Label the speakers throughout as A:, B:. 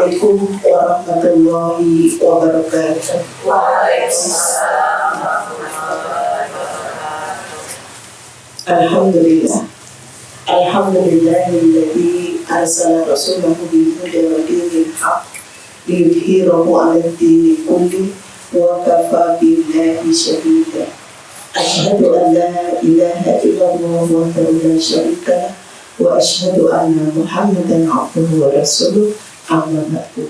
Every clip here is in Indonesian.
A: Assalamualaikum warahmatullahi wabarakatuh.
B: Waalaikumsalam.
A: Alhamdulillah. Alhamdulillahilladzi arsala rasulahu bil huda wa dinil haqq liyudhhirahu 'alad dini kulli wa kafa billahi shahida. Asyhadu an la ilaha illallah wahdahu la syarika lah wa asyhadu anna Muhammadan 'abduhu wa rasuluh. Amma ba'du.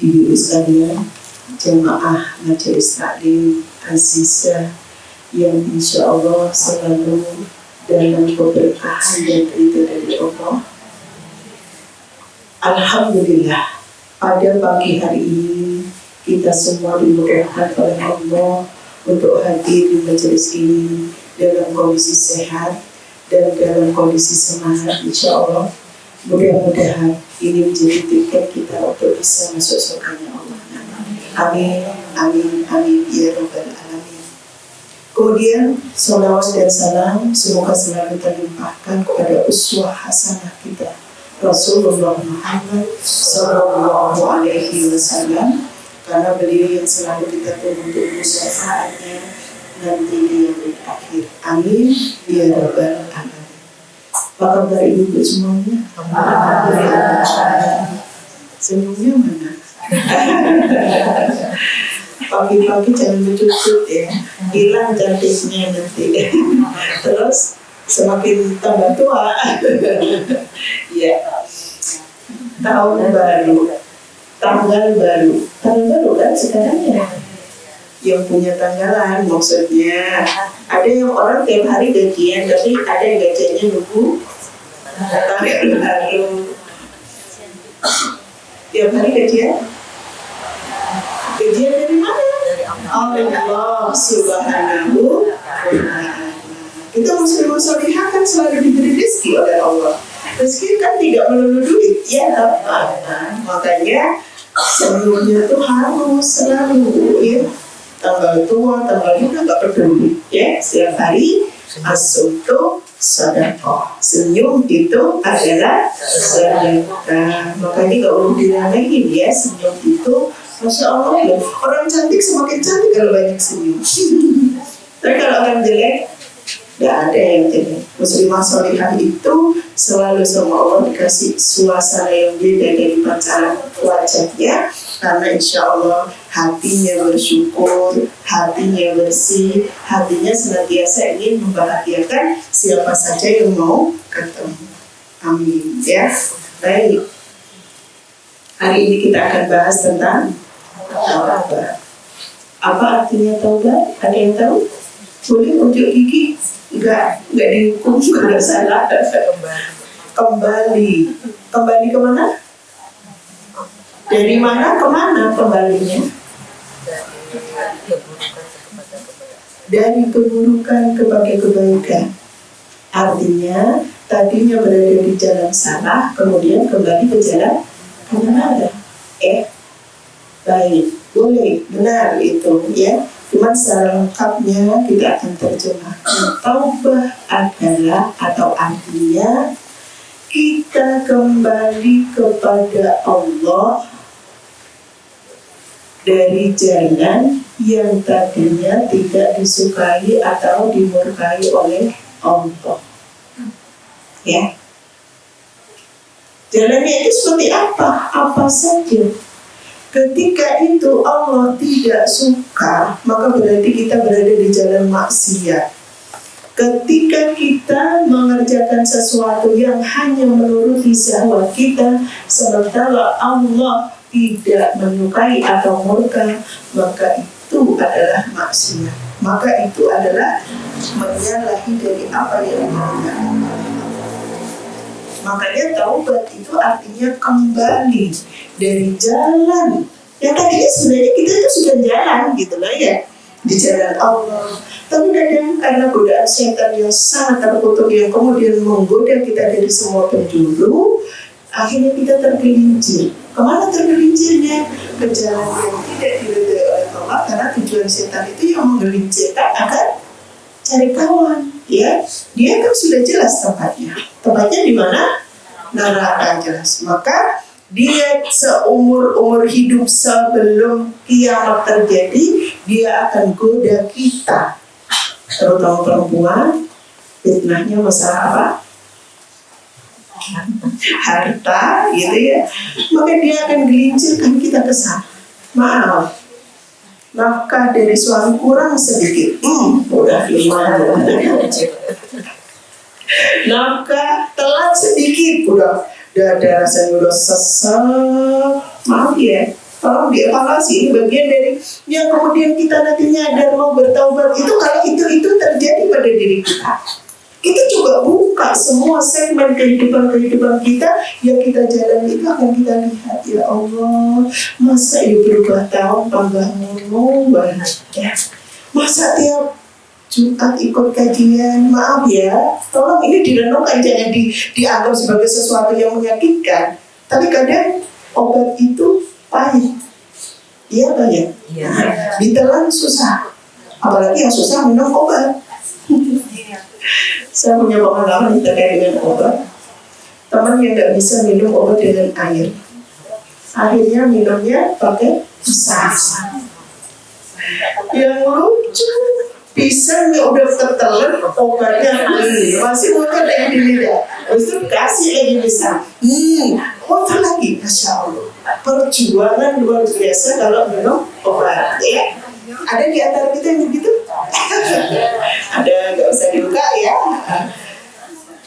A: Ibu sekalian, jemaah majelis taklim azizah yang insya Allah selalu dalam keberkahan dan ridho dari Allah. Alhamdulillah, pada pagi hari ini kita semua dimudahkan oleh Allah untuk hadir di majelis ini dalam kondisi sehat dan dalam kondisi semangat insya Allah. Mudah-mudahan ini menjadi tiket kita untuk bisa masuk surganya Allah. Amin, amin, amin, ya Rabbal Alamin. Kemudian salawat dan salam semoga selalu terlimpahkan kepada uswah hasanah kita Rasulullah Muhammad Sallallahu Alaihi Wasallam, karena beliau yang selalu kita tunggu untuk syafaatnya nanti di yang akhir. Amin, ya Rabbal Alamin. Apa kabar ibu semuanya? Semuanya mana? Pagi-pagi jangan bercucut ya, hilang cantiknya nanti. Terus semakin tambah tua. Ya, tahun baru, tanggal baru kan sekarang ya. Yang punya tanggalan maksudnya. Ada yang orang tiap hari gajian, tapi ada yang gajiannya nunggu tanggal baru. Tiap hari gajian? Gajian dari mana? Allah Subhanahu wa Ta'ala. Kita muslim solihah kan selalu diberi rezeki oleh Allah. Rezeki kan tidak melulu duit, ya tak? Makanya senyumnya tuh harus selalu ya. Tanggal tua, tanggal muda gak peduli ya. Setiap hari as-sumtu sedekah. Senyum itu adalah sedekah. Makanya gak perlu diramaiin ya. Senyum itu Masya Allah ya. Orang cantik semakin cantik kalau banyak senyum. Tapi kalau orang jelek gak ada yang jelek. Muslimah sholihah itu selalu sama Allah dikasih suasana yang beda dari pancaran wajahnya, karena insya Allah hatinya bersyukur, hatinya bersih, hatinya senantiasa ingin membahagiakan siapa saja yang mau ketemu. Amin ya. Baik, hari ini kita akan bahas tentang taubat. Apa artinya taubat? Ada yang tahu? Boleh unjuk gigi? Enggak dihukum kalau salah. Kembali kemana? Dari mana ke mana kembalinya? Dari keburukan kepada kebaikan. Artinya tadinya berada di jalan salah, kemudian kembali ke jalan benar. Baik, boleh, benar itu ya. Cuman secara lengkapnya kita akan terjemahkan. Taubah adalah atau artinya kita kembali kepada Allah dari jalan yang tadinya tidak disukai atau dimurkai oleh Allah. Ya. Jalannya itu seperti apa? Apa saja. Ketika itu Allah tidak suka, maka berarti kita berada di jalan maksiat. Ketika kita mengerjakan sesuatu yang hanya menuruti syahwat kita, sementara Allah tidak menyukai atau murka, maka itu adalah maksiat. Maka itu adalah menyalahi dari apa yang dilakukan. Makanya taubat itu artinya kembali dari jalan yang tadinya sebenarnya kita itu sudah jalan gitu loh ya, di jalan Allah. Tapi kadang karena godaan setan yang sangat terkutuk yang kemudian menggoda kita dari semua penjuru, akhirnya kita tergelincir. Kemana tergelincirnya? Ke jalan yang tidak diridhoi oleh Allah, karena tujuan setan itu yang menggelincirkan agar cari kawan, ya. Dia kan sudah jelas tempatnya. Tempatnya di mana? neraka jelas. Maka dia seumur hidup sebelum kiamat terjadi, dia akan goda kita, terutama perempuan. Fitnahnya masalah apa? Harta, gitu ya. Maka dia akan gelincirkan kita ke sana. Maaf, nafkah dari suami kurang sedikit, udah gimana? Nafkah telat sedikit, udah ada rasanya udah sesek. Maaf ya, tolong dievaluasi. Ini bagian dari yang kemudian kita nanti nyadar mau bertaubat itu kalau itu terjadi pada diri kita. Kita coba buka semua segmen kehidupan kita yang kita jalani, itu akan kita lihat, ya Allah, masa ini berubah tahun tambah ngomong banget ya. Masa tiap Jumat ikut kajian, maaf ya, tolong ini direnungkan, jangan dianggap sebagai sesuatu yang menyakitkan. Tapi kadang obat itu pahit, iya banyak. Ya. Ditelan susah, apalagi yang susah minum obat. Saya punya pengalaman terkait dengan obat. Teman yang nggak bisa minum obat dengan air, akhirnya minumnya pakai pisang. Yang lucu, pisang yang udah tertelan, obatnya masih muter lagi di lidah. Terus itu kasih lagi pisang, muter lagi. Masya Allah, perjuangan luar biasa kalau minum obat ya. Ada di antara kita yang begitu? Ada, nggak usah dibuka ya.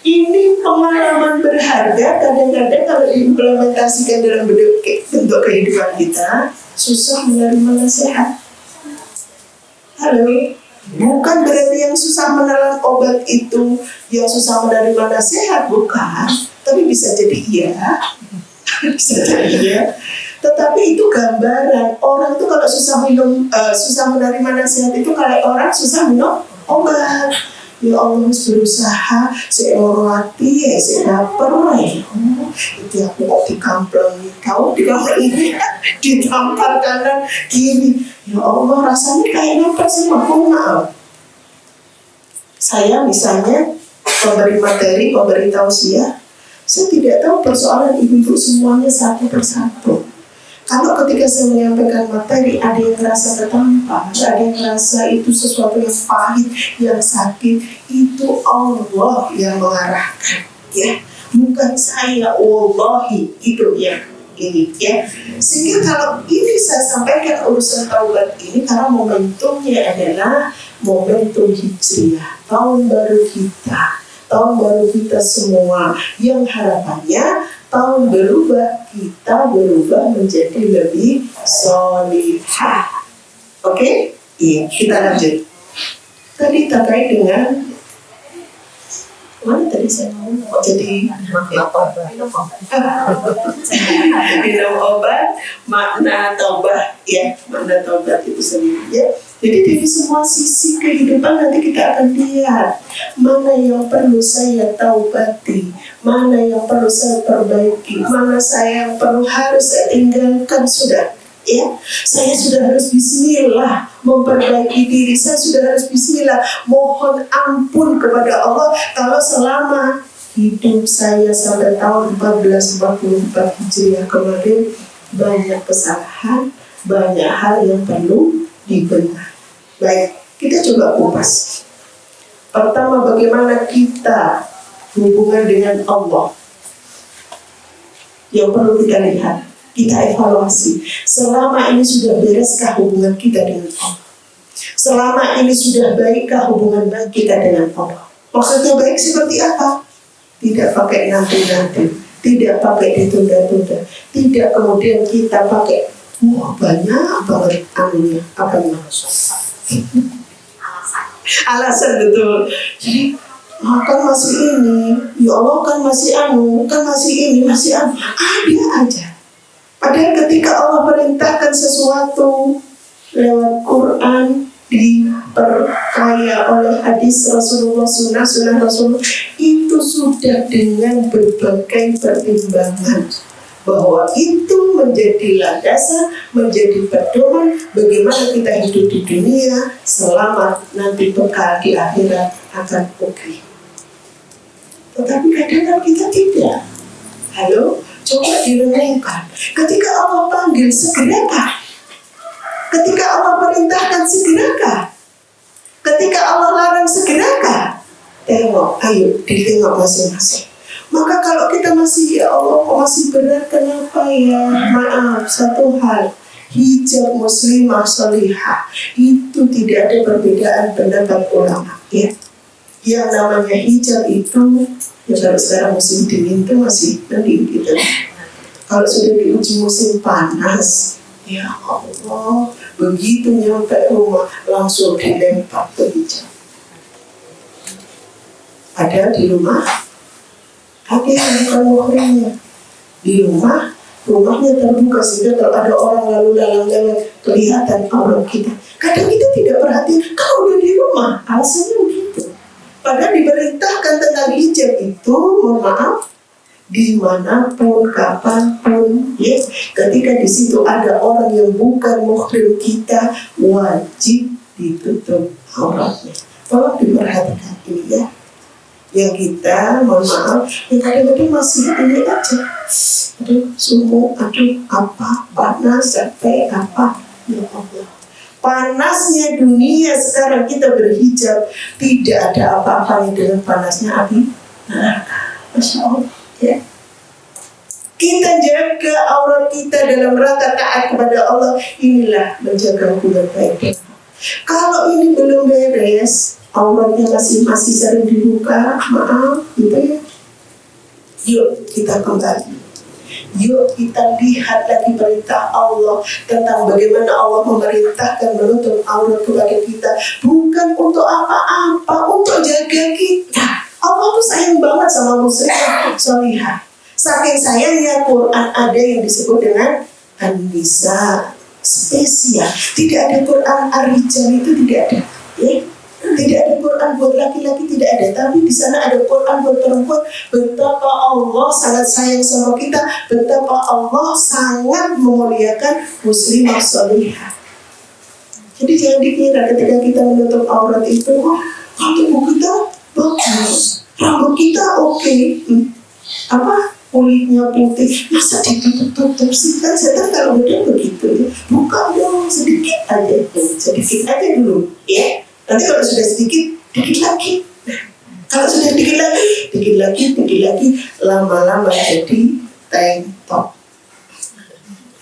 A: Ini pengalaman berharga. Kadang-kadang kalau diimplementasikan dalam bentuk kehidupan kita, susah menerima nasihat. Halo, bukan berarti yang susah menelan obat itu yang susah menerima nasihat, bukan. Tapi bisa jadi iya, bisa jadi iya. Tetapi itu gambaran orang itu kalau susah menerima nasihat itu kayak orang susah minum obat. Ya Allah, berusaha, saya hormati, saya dapur, itu aku mau dikamplengi, kau dikamplengi, ditampar kanan kiri. Ya Allah, rasanya kayak apa sih? Mohon maaf. Saya misalnya memberi materi, memberi tausiah, saya tidak tahu persoalan ibu-ibu semuanya satu persatu. Kalau ketika saya menyampaikan materi, ada yang merasa tertampar, ada yang merasa itu sesuatu yang pahit, yang sakit, itu Allah yang mengarahkan, ya, bukan saya. Wallahi, itu yang ini, ya. Sehingga kalau ini saya sampaikan urusan taubat ini, karena momentumnya adalah momentum hijriah, tahun baru kita semua, yang harapannya tahun kita berubah menjadi lebih solihah. Oke? Iya, kita lanjut. Tadi terkait dengan mana tadi saya mau jadi minum obat, makna taubat, ya, makna taubat itu sendiri, ya. Jadi dari semua sisi kehidupan nanti kita akan lihat mana yang perlu saya taubati, mana yang perlu saya perbaiki, mana yang harus saya tinggalkan. Sudah, ya, saya sudah harus bismillah memperbaiki diri, saya sudah harus bismillah mohon ampun kepada Allah kalau selama hidup saya sampai tahun 1444 Hijriah kemarin banyak kesalahan, banyak hal yang perlu dibenahi. Baik, kita coba kupas. Pertama, bagaimana kita hubungan dengan Allah yang perlu kita lihat, kita evaluasi. Selama ini sudah bereskah hubungan kita dengan Allah? Selama ini sudah baikkah hubungan kita dengan Allah? Maksudnya baik seperti apa? Tidak pakai nanti-nanti, tidak pakai ditunda-tunda, tidak kemudian kita pakai banyak banget anunya, alasan betul. Jadi kan masih ini, ya Allah kan masih kan masih ini, masih ada aja. Padahal ketika Allah perintahkan sesuatu lewat Quran, diperkaya oleh hadis Rasulullah, sunnah Rasulullah, itu sudah dengan berbagai pertimbangan, bahwa itu menjadi landasan, menjadi pedoman bagaimana kita hidup di dunia, selamat nanti bekal di akhirat akan oke. Tetapi kadang-kadang kita tidak. Halo, coba direnungkan. Ketika Allah panggil, segerakah? Ketika Allah perintahkan, segerakah? Ketika Allah larang, segerakah? Tengok, ayo ditengok masing-masing. Maka kalau kita masih, ya Allah kok masih berat, kenapa ya? Maaf, satu hal, hijab muslimah salihah itu tidak ada perbedaan pendapat ulama, ya. Yang namanya hijab itu, ya kalau sekarang musim dingin itu masih mending gitu. Kalau sudah diuji musim panas, ya Allah, begitu nyampe rumah langsung dilempar ke hijab. Ada di rumah, pakai bukan muhrimnya. Di rumahnya terbuka sehingga kalau ada orang lalu lalang lewat kelihatan aurat kita. Kadang kita tidak perhatian, kalau udah di rumah, alasannya begitu. Padahal diperintahkan tentang hijab itu, mohon maaf, dimanapun, kapanpun, ya. Ketika di situ ada orang yang bukan muhrim kita, wajib ditutup auratnya. Tolong diperhatikan ini ya. Yang kita, mohon maaf, yang kadang-kadang masih ini aja. Aduh, suhu, aduh, apa, panas, capek, apa, ya Allah. Panasnya dunia sekarang kita berhijab, tidak ada apa-apanya dengan panasnya api neraka. Masya Allah, ya. Kita jaga aurat kita dalam rangka taat kepada Allah, inilah menjaga hubungan baik. Kalau ini belum beres, auratnya masih sering dibuka, maaf, gitu ya. Yuk kita kembali. Yuk kita lihat lagi perintah Allah tentang bagaimana Allah memerintahkan menutup aurat kepada kita. Bukan untuk apa-apa, untuk jaga kita. Allah tuh sayang banget sama muslimah salihah. Saking sayangnya Quran ada yang disebut dengan An-Nisa spesial. Tidak ada Quran Ar-Rijal, itu tidak ada. Ya? Tidak ada Quran buat laki-laki, tidak ada. Tapi di sana ada Quran buat perempuan. Betapa Allah sangat sayang sama kita, betapa Allah sangat memuliakan muslimah salihah. Jadi jangan dikira ketika kita menutup aurat itu, tubuh kita bagus, rambut kita oke, kulitnya putih, masa ditutup sih? Kan setan kalau udah begitu, buka dong sedikit aja dulu, ya. Nanti kalau sudah sedikit, dikit lagi. Kalau sudah dikit lagi, lama-lama jadi tank top.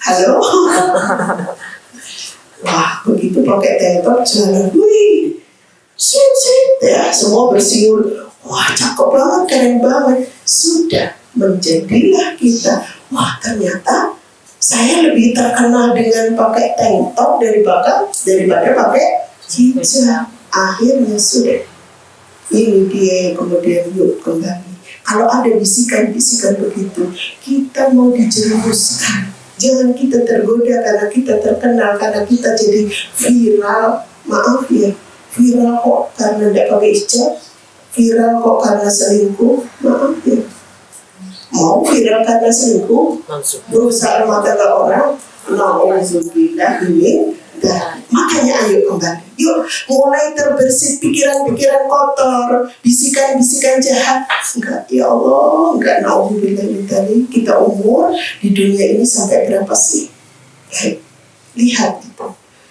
A: Halo? Wah, begitu pakai tank top, jalan, wih, sweet, ya, semua bersiul. Wah, cakep banget, keren banget. Sudah, menjadilah kita, wah ternyata saya lebih terkenal dengan pakai tank top daripada pakai hijab. Akhirnya sudah, ini dia kemudian yuk kembali. Kalau ada bisikan-bisikan begitu, kita mau dijerumuskan. Jangan kita tergoda karena kita terkenal, karena kita jadi viral. Maaf ya, viral kok karena tidak pakai hijab, viral kok karena selingkuh. Maaf ya, mau viral karena selingkuh, berusaha rumah tangga orang, na'udzubillah ini. Makanya ayo kembali, yuk mulai terbersih pikiran-pikiran kotor, bisikan-bisikan jahat. Enggak, ya Allah, enggak, na'udzubillah ini. Kita umur di dunia ini sampai berapa sih? Lihat itu.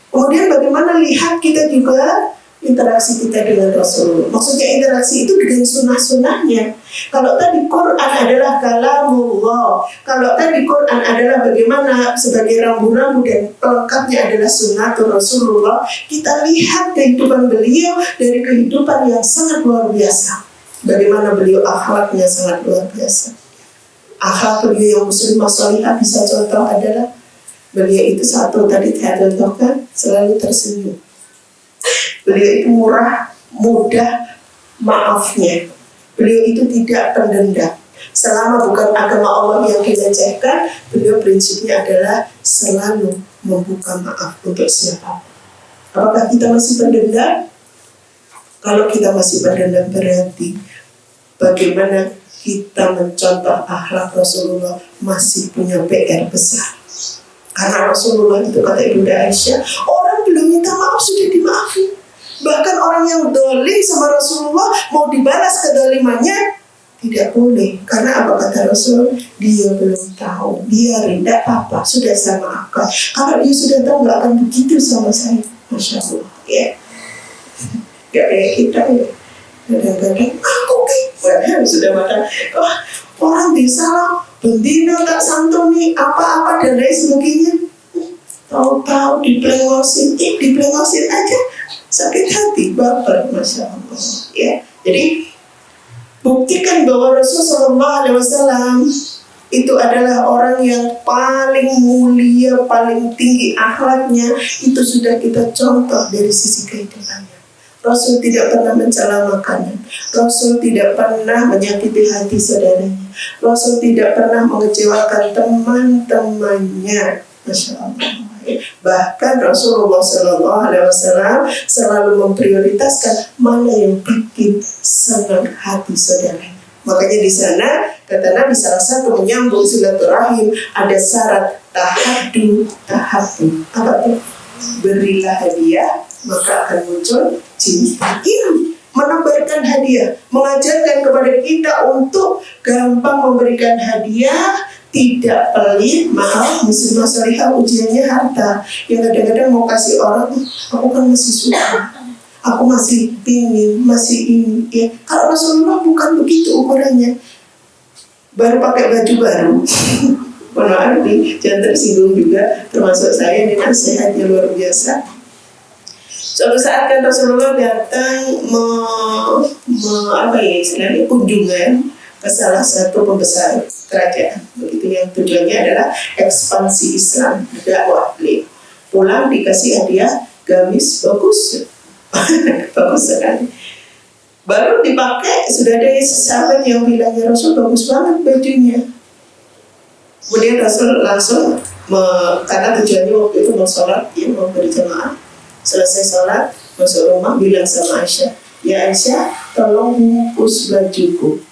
A: Kemudian bagaimana lihat kita juga interaksi kita dengan Rasulullah. Maksudnya interaksi itu dengan sunnah-sunnahnya. Kalau tadi Quran adalah kalamullah, kalau tadi Quran adalah bagaimana sebagai rambu-rambu dan pelengkapnya adalah sunnatul Rasulullah, kita lihat kehidupan beliau dari kehidupan yang sangat luar biasa. Bagaimana beliau akhlaknya sangat luar biasa. Akhlak beliau yang muslimah salihah bisa contoh adalah beliau itu satu tadi saya contohkan, selalu tersenyum. Beliau itu murah, mudah maafnya. Beliau itu tidak pendendam. Selama bukan agama Allah yang dilecehkan, beliau prinsipnya adalah selalu membuka maaf untuk siapa. Apakah kita masih pendendam? Kalau kita masih pendendam berarti bagaimana kita mencontoh akhlak Rasulullah masih punya PR besar. Karena Rasulullah itu kata Ibunda Aisyah, orang belum minta maaf sudah dimaafin. Bahkan orang yang dolim sama Rasulullah mau dibalas kedolimannya Tidak boleh. Karena apa kata Rasul? Dia belum tahu. Biarin, tidak apa-apa. Sudah saya maafkan. Kalau dia sudah tahu, nggak akan begitu sama saya. Masya Allah. Ya. Gak kayak kita ya. Kadang-kadang aku kayak sudah makan. Wah, orang bisa lah. Bendina tak santuni apa-apa dan lain sebagainya. Tahu-tahu diplengosin aja. Sakit hati, baper. Masya Allah. Ya. Jadi buktikan bahwa Rasulullah SAW itu adalah orang yang paling mulia, paling tinggi akhlaknya. Itu sudah kita contoh dari sisi kehidupannya. Rasul tidak pernah mencela makanan. Rasul tidak pernah menyakiti hati saudaranya. Rasul tidak pernah mengecewakan teman-temannya. Masya Allah. Bahkan Rasulullah SAW selalu memprioritaskan mana yang bikin senang hati saudaranya. Makanya di sana kata Nabi salah satu menyambung silaturahim ada syarat tahabbu. Apa itu? Berilah hadiah maka akan muncul cinta. Ini menebarkan hadiah, mengajarkan kepada kita untuk gampang memberikan hadiah, tidak pelit. Maaf, muslimah salihah ujiannya harta. Yang kadang-kadang mau kasih orang, aku kan masih suka, aku masih pingin, masih ini. Ya, kalau Rasulullah bukan begitu ukurannya. Baru pakai baju baru. Mohon maaf nih, jangan tersinggung juga, termasuk saya ini nasihatnya luar biasa. Suatu saat kan Rasulullah datang istilahnya kunjungan ke salah satu pembesar kerajaan. Begitu, yang tujuannya adalah ekspansi Islam, dakwah. Pulang dikasih hadiah gamis bagus, bagus sekali. Baru dipakai sudah ada sahabat yang bilang, ya Rasul bagus banget bajunya. Kemudian Rasul langsung karena tujuannya waktu itu mau sholat, ya mau berjamaah. Selesai sholat, masuk rumah, bilang sama Aisyah, ya Aisyah, tolong bungkus bajuku.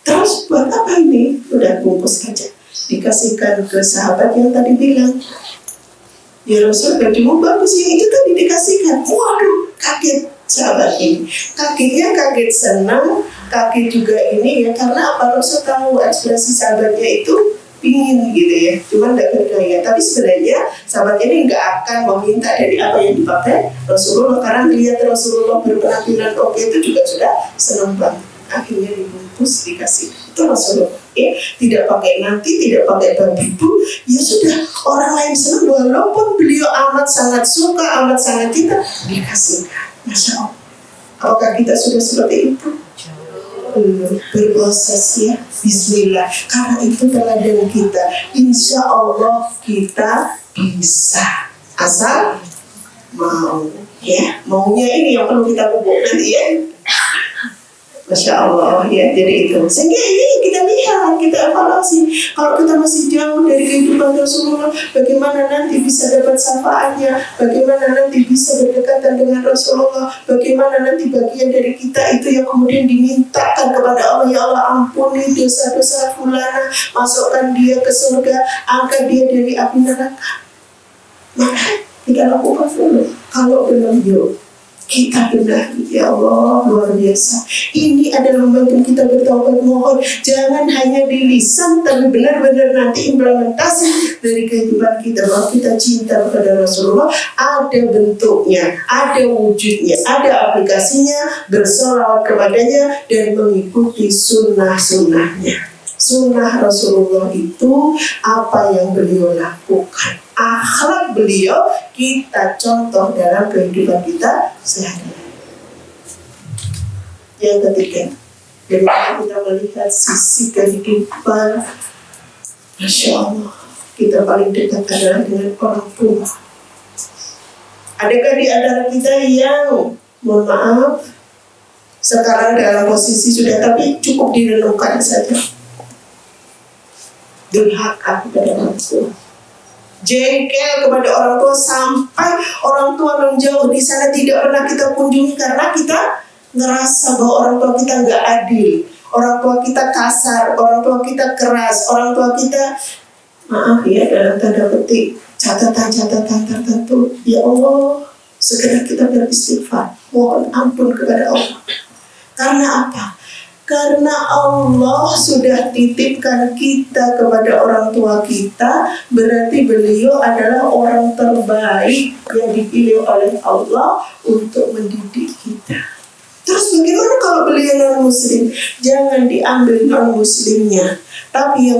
A: Terus buat apa ini? Udah bungkus aja. Dikasihkan ke sahabat yang tadi bilang, ya Rasul, bajumu bagus ya, itu tadi dikasihkan. Waduh, kaget sahabat ini. Kaget senang, kaget juga ini ya, karena apa? Rasul tahu ekspresi sahabatnya itu pingin gitu ya, cuman tidak berdaya. Tapi sebenarnya sahabat ini nggak akan meminta dari apa yang dipakai Rasulullah, karena melihat Rasulullah berpenampilan oke itu juga sudah senang banget. Akhirnya dibungkus, dikasih. Itu Rasulullah ya, tidak pakai nanti, tidak pakai bambu, ya sudah, orang lain senang walaupun beliau amat sangat suka, amat sangat cinta, dikasihkan. Masya Allah. Apakah kita sudah seperti itu? Berproses ya, bismillah, karena itu teladan kita. Insya Allah kita bisa, asal mau ya. Maunya ini yang perlu kita pupuk nanti ya. Masya Allah ya, jadi itu. Sehingga ini kita lihat, kita evaluasi. Kalau kita masih jauh dari kehidupan Rasulullah, bagaimana nanti bisa dapat syafaatnya, bagaimana nanti bisa berdekatan dengan Rasulullah, bagaimana nanti bagian dari kita itu yang kemudian dimintakan kepada Allah, ya Allah ampuni dosa-dosa fulana, masukkan dia ke surga, angkat dia dari api neraka. Maka kita lakukan dulu. Kalau belum, yuk kita benahi, ya Allah, luar biasa. Ini adalah momentum kita bertaubat, mohon jangan hanya di lisan, tapi benar-benar nanti implementasi dari kehidupan kita, bahwa kita cinta kepada Rasulullah, ada bentuknya, ada wujudnya, ada aplikasinya, bersolawat kepadanya dan mengikuti sunnah-sunnahnya. Sunnah Rasulullah itu apa yang beliau lakukan, akhlak beliau kita contoh dalam kehidupan kita sehari-hari. Yang ketiga, bagaimana kita melihat sisi kehidupan, Masya Allah, kita paling dekat adalah dengan orang tua. Adakah di antara kita yang, mohon maaf, sekarang dalam posisi sudah, tapi cukup direnungkan saja, durhaka kepada orang tua, jengkel kepada orang tua, sampai orang tua menjauh di sana tidak pernah kita kunjungi karena kita ngerasa bahwa orang tua kita nggak adil, orang tua kita kasar, orang tua kita keras, orang tua kita, maaf ya dalam tanda petik, catatan-catatan tertentu. Ya Allah, segera kita beristighfar, mohon ampun kepada Allah. Karena apa? Karena Allah sudah titipkan kita kepada orang tua kita, berarti beliau adalah orang terbaik yang dipilih oleh Allah untuk mendidik kita. Terus bagaimana kalau beliau non-muslim? Jangan diambil non-muslimnya, tapi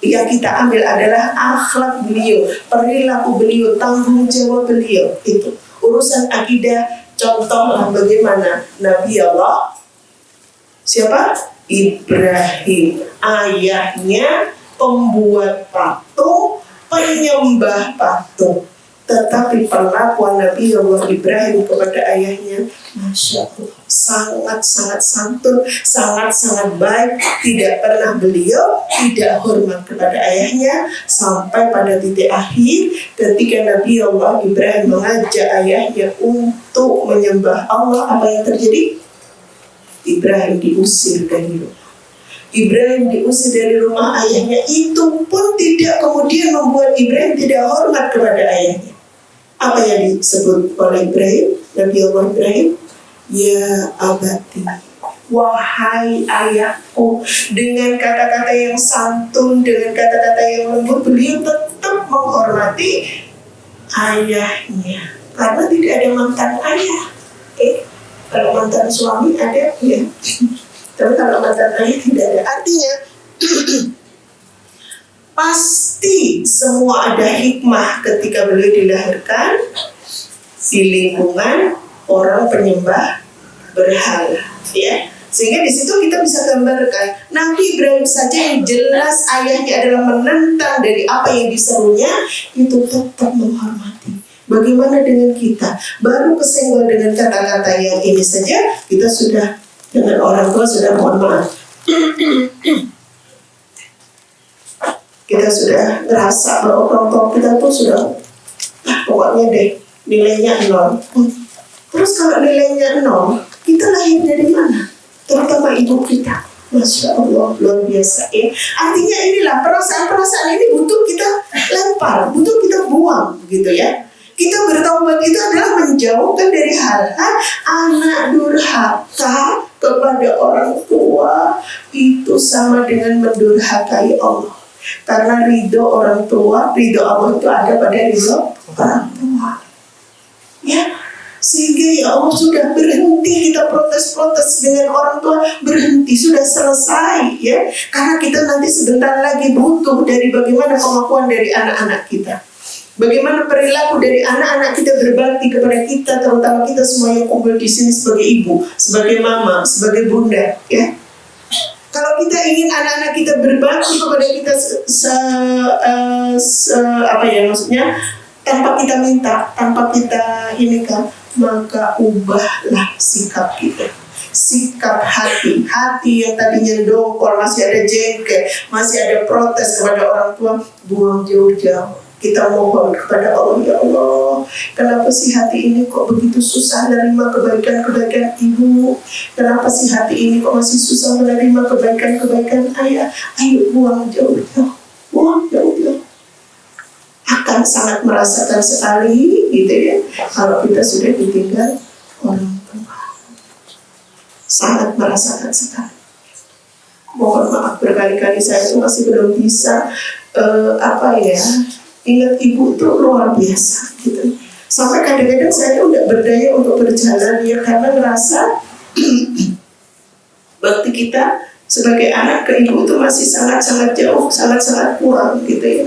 A: yang kita ambil adalah akhlak beliau, perilaku beliau, tanggung jawab beliau. Itu urusan akidah. Contohlah bagaimana Nabi Allah siapa? Ibrahim, ayahnya pembuat patung, penyembah patung. Tetapi perlakuan Nabi Allah Ibrahim kepada ayahnya, Masya Allah, sangat-sangat santun, sangat-sangat baik. Tidak pernah beliau tidak hormat kepada ayahnya, sampai pada titik akhir ketika Nabi Allah Ibrahim mengajak ayahnya untuk menyembah Allah, apa yang terjadi? Ibrahim diusir dari rumah. Ibrahim diusir dari rumah ayahnya. Itu pun tidak kemudian membuat Ibrahim tidak hormat kepada ayahnya. Apa yang disebut oleh Ibrahim? Nabi Allah Ibrahim, ya abati, wahai ayahku. Dengan kata-kata yang santun, dengan kata-kata yang lembut, beliau tetap menghormati ayahnya. Karena tidak ada mantan ayah. Kalau mantan suami ada, ya. Tapi kalau mantan ayah tidak ada. Artinya pasti semua ada hikmah ketika beliau dilahirkan di lingkungan orang penyembah berhala, ya. Sehingga di situ kita bisa gambarkan Nabi Ibrahim saja yang jelas ayahnya adalah menentang dari apa yang diserunya, itu tetap menghormati. Bagaimana dengan kita? Baru kesenggol dengan kata-kata yang ini saja, kita sudah dengan orang tua sudah mohon maaf. Kita sudah ngerasa bahwa orang tua kita tuh sudah, pokoknya deh nilainya 0. Terus kalau nilainya 0, kita lahir dari mana? Terutama ibu kita. Masya Allah, luar biasa, ya. Artinya inilah perasaan-perasaan ini butuh kita lempar, butuh kita buang, gitu ya. Kita bertaubat itu adalah menjauhkan dari hal-hal anak durhaka kepada orang tua. Itu sama dengan mendurhakai Allah. Karena ridho orang tua, ridho Allah itu ada pada ridho orang tua, ya. Sehingga ya Allah sudah berhenti kita protes-protes dengan orang tua, berhenti, sudah selesai, ya. Karena kita nanti sebentar lagi butuh dari bagaimana pengakuan dari anak-anak kita, bagaimana perilaku dari anak-anak kita berbakti kepada kita, terutama kita semua yang kumpul di sini sebagai ibu, sebagai mama, sebagai bunda, ya. Kalau kita ingin anak-anak kita berbakti kepada kita maksudnya tanpa kita minta, tanpa kita ini kan, maka ubahlah sikap kita, sikap hati yang tadinya dongkol, masih ada jengkel, masih ada protes kepada orang tua, buang jauh-jauh. Kita mohon kepada Allah, ya Allah, kenapa sih hati ini kok begitu susah menerima kebaikan-kebaikan ibu? Kenapa sih hati ini kok masih susah menerima kebaikan-kebaikan ayah? Ayo buang jauh-jauh, buang jauh-jauh. Akan sangat merasakan sekali, gitu ya, kalau kita sudah ditinggal orang tua. Sangat merasakan sekali. Mohon maaf berkali-kali saya itu masih belum bisa ingat ibu itu luar biasa, gitu. Sampai kadang-kadang saya tuh nggak berdaya untuk berjalan, ya, karena ngerasa bakti kita sebagai anak ke ibu itu masih sangat-sangat jauh, sangat-sangat kurang, gitu ya.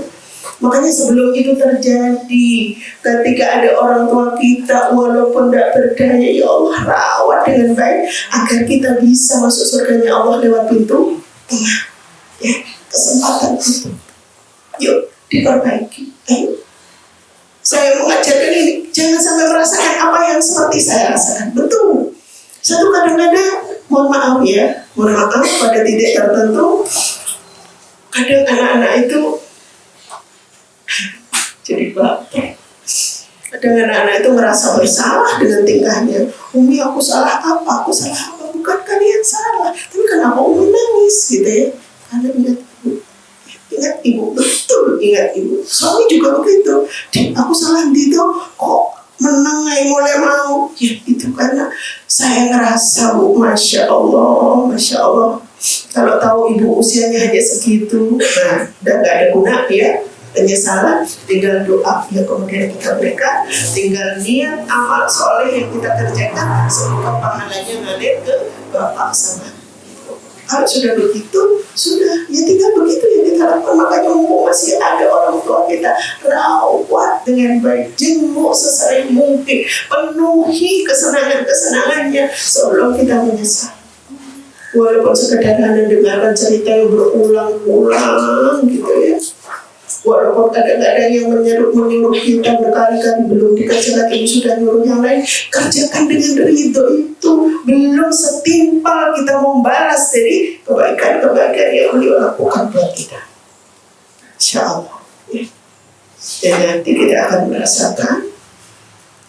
A: Makanya sebelum itu terjadi, ketika ada orang tua kita walaupun tidak berdaya, ya Allah rawat dengan baik agar kita bisa masuk surganya Allah lewat pintu tengah, ya, kesempatan itu. Yuk diperbaiki. Ayo. Saya mengajarkan ini, jangan sampai merasakan apa yang seperti saya rasakan. Betul. Satu kadang-kadang, mohon maaf pada titik tertentu, kadang anak-anak itu jadi baper. Kadang anak-anak itu merasa bersalah dengan tingkahnya. Umi, aku salah apa? Bukan kalian salah. Tapi kenapa Umi nangis, gitu ya? Karena ingat ibu, betul ingat ibu. Suami juga begitu. Aku salah gitu, kok menengai mulai mau, ya itu karena saya ngerasa Bu, Masya Allah, kalau tahu ibu usianya hanya segitu, nah udah gak ada guna ya penyesalan, tinggal doa ya kemudian kita berikan, tinggal niat amal soleh yang kita kerjakan, semoga pahalanya ngalir ke Bapak sama Ibu. Kalau sudah begitu, sudah ya tinggal begitu yang kita lakukan. Makanya mumpung masih ada orang tua kita, rawat dengan baik, jenguk sesering mungkin, penuhi kesenangannya sebelum kita menyesal. Walaupun sekedar hanya dengarkan cerita yang berulang-ulang gitu ya, walaupun kadang-kadang yang menyuruh kita berkali-kali belum dikerjakan, ini sudah nyuruh yang lain, kerjakan dengan ridho itu belum setimpal kita membalas dari kebaikan-kebaikan yang beliau lakukan buat kita. Insya Allah ya. Dan nanti kita akan merasakan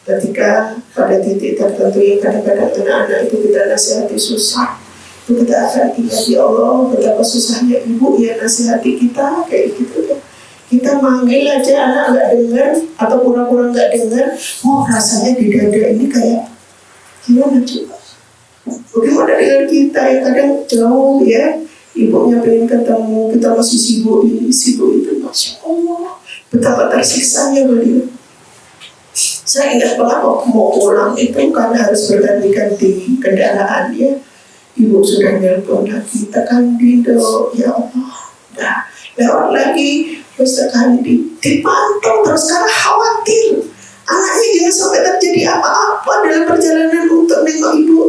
A: ketika pada titik tertentu yang kadang-kadang anak-anak itu kita nasihati susah, itu kita akan ingat, ya Allah betapa susahnya ibu ya nasihati kita kayak gitu ya. Kita manggil aja anak nggak dengar atau pura-pura nggak dengar, rasanya di dada ini kayak gimana coba? Bagaimana dengan kita yang kadang jauh ya, ibunya pengen ketemu, kita masih sibuk ini sibuk itu, Masya Allah betapa tersiksanya beliau. Saya ingat banget waktu mau pulang itu karena harus berganti-ganti kendaraan ya, ibu sudah nelpon lagi, tekan Dindo, ya Allah dah lewat lagi, terus tekan dipantau terus karena khawatir anaknya jangan sampai terjadi apa-apa dalam perjalanan untuk nengok ibunya.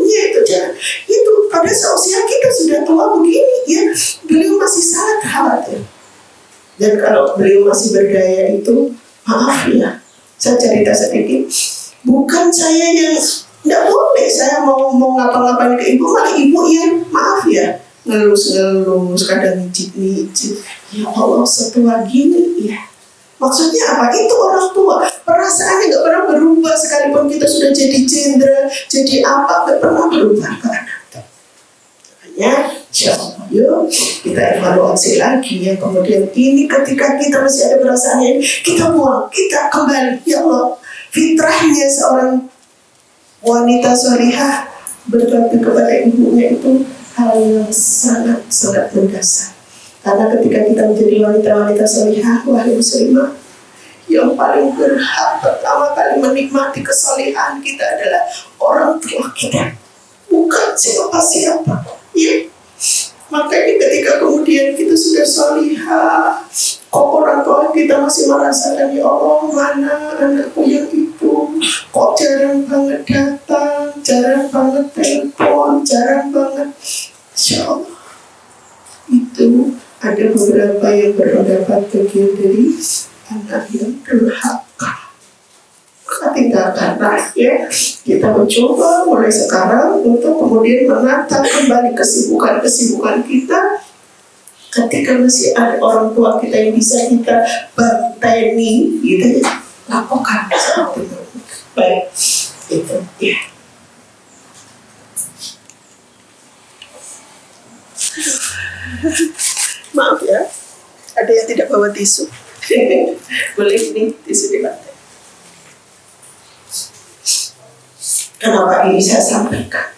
A: Itu pada seusia kita sudah tua begini ya, beliau masih sangat khawatir. Dan kalau beliau masih berdaya itu, maaf ya, saya cerita sedikit, bukan saya yang tidak boleh, saya mau ngapa-ngapain ke ibu, malah ibu yang maaf ya ngelus-ngelus, kadang ngicip-ngicip. Ya Allah setua gini ya, maksudnya apa? Itu orang tua, perasaannya gak pernah berubah sekalipun kita sudah jadi jenderal, jadi apa, gak pernah berubah ke anak. Makanya insya Allah yuk kita evaluasi lagi ya, kemudian ini ketika kita masih ada perasaannya ini, kita buang, kita kembali. Ya Allah, fitrahnya seorang wanita sholihah berbakti kepada ibunya itu hal yang sangat mendasar. Karena ketika kita menjadi wanita-wanita sholihah, wahai muslimah, yang paling berhak pertama kali menikmati kesholihan kita adalah orang tua kita, bukan siapa-siapa ya. Makanya ketika kemudian kita sudah sholihah, kok orang tua kita masih merasakan, ya Allah mana anakku yang itu, kok jarang banget datang, jarang banget telepon, jarang banget. Insya Allah itu ada beberapa yang berpendapat bagian dari anak yang durhaka. Maka tinggalkanlah ya, kita mencoba mulai sekarang untuk kemudian menata kembali kesibukan kita. Ketika masih ada orang tua kita yang bisa kita banteni gitu ya, lakukan seperti itu. Baik, itu ya. Maaf ya, ada yang tidak bawa tisu. Boleh nih tisu di lantai. Kenapa ini saya sampaikan?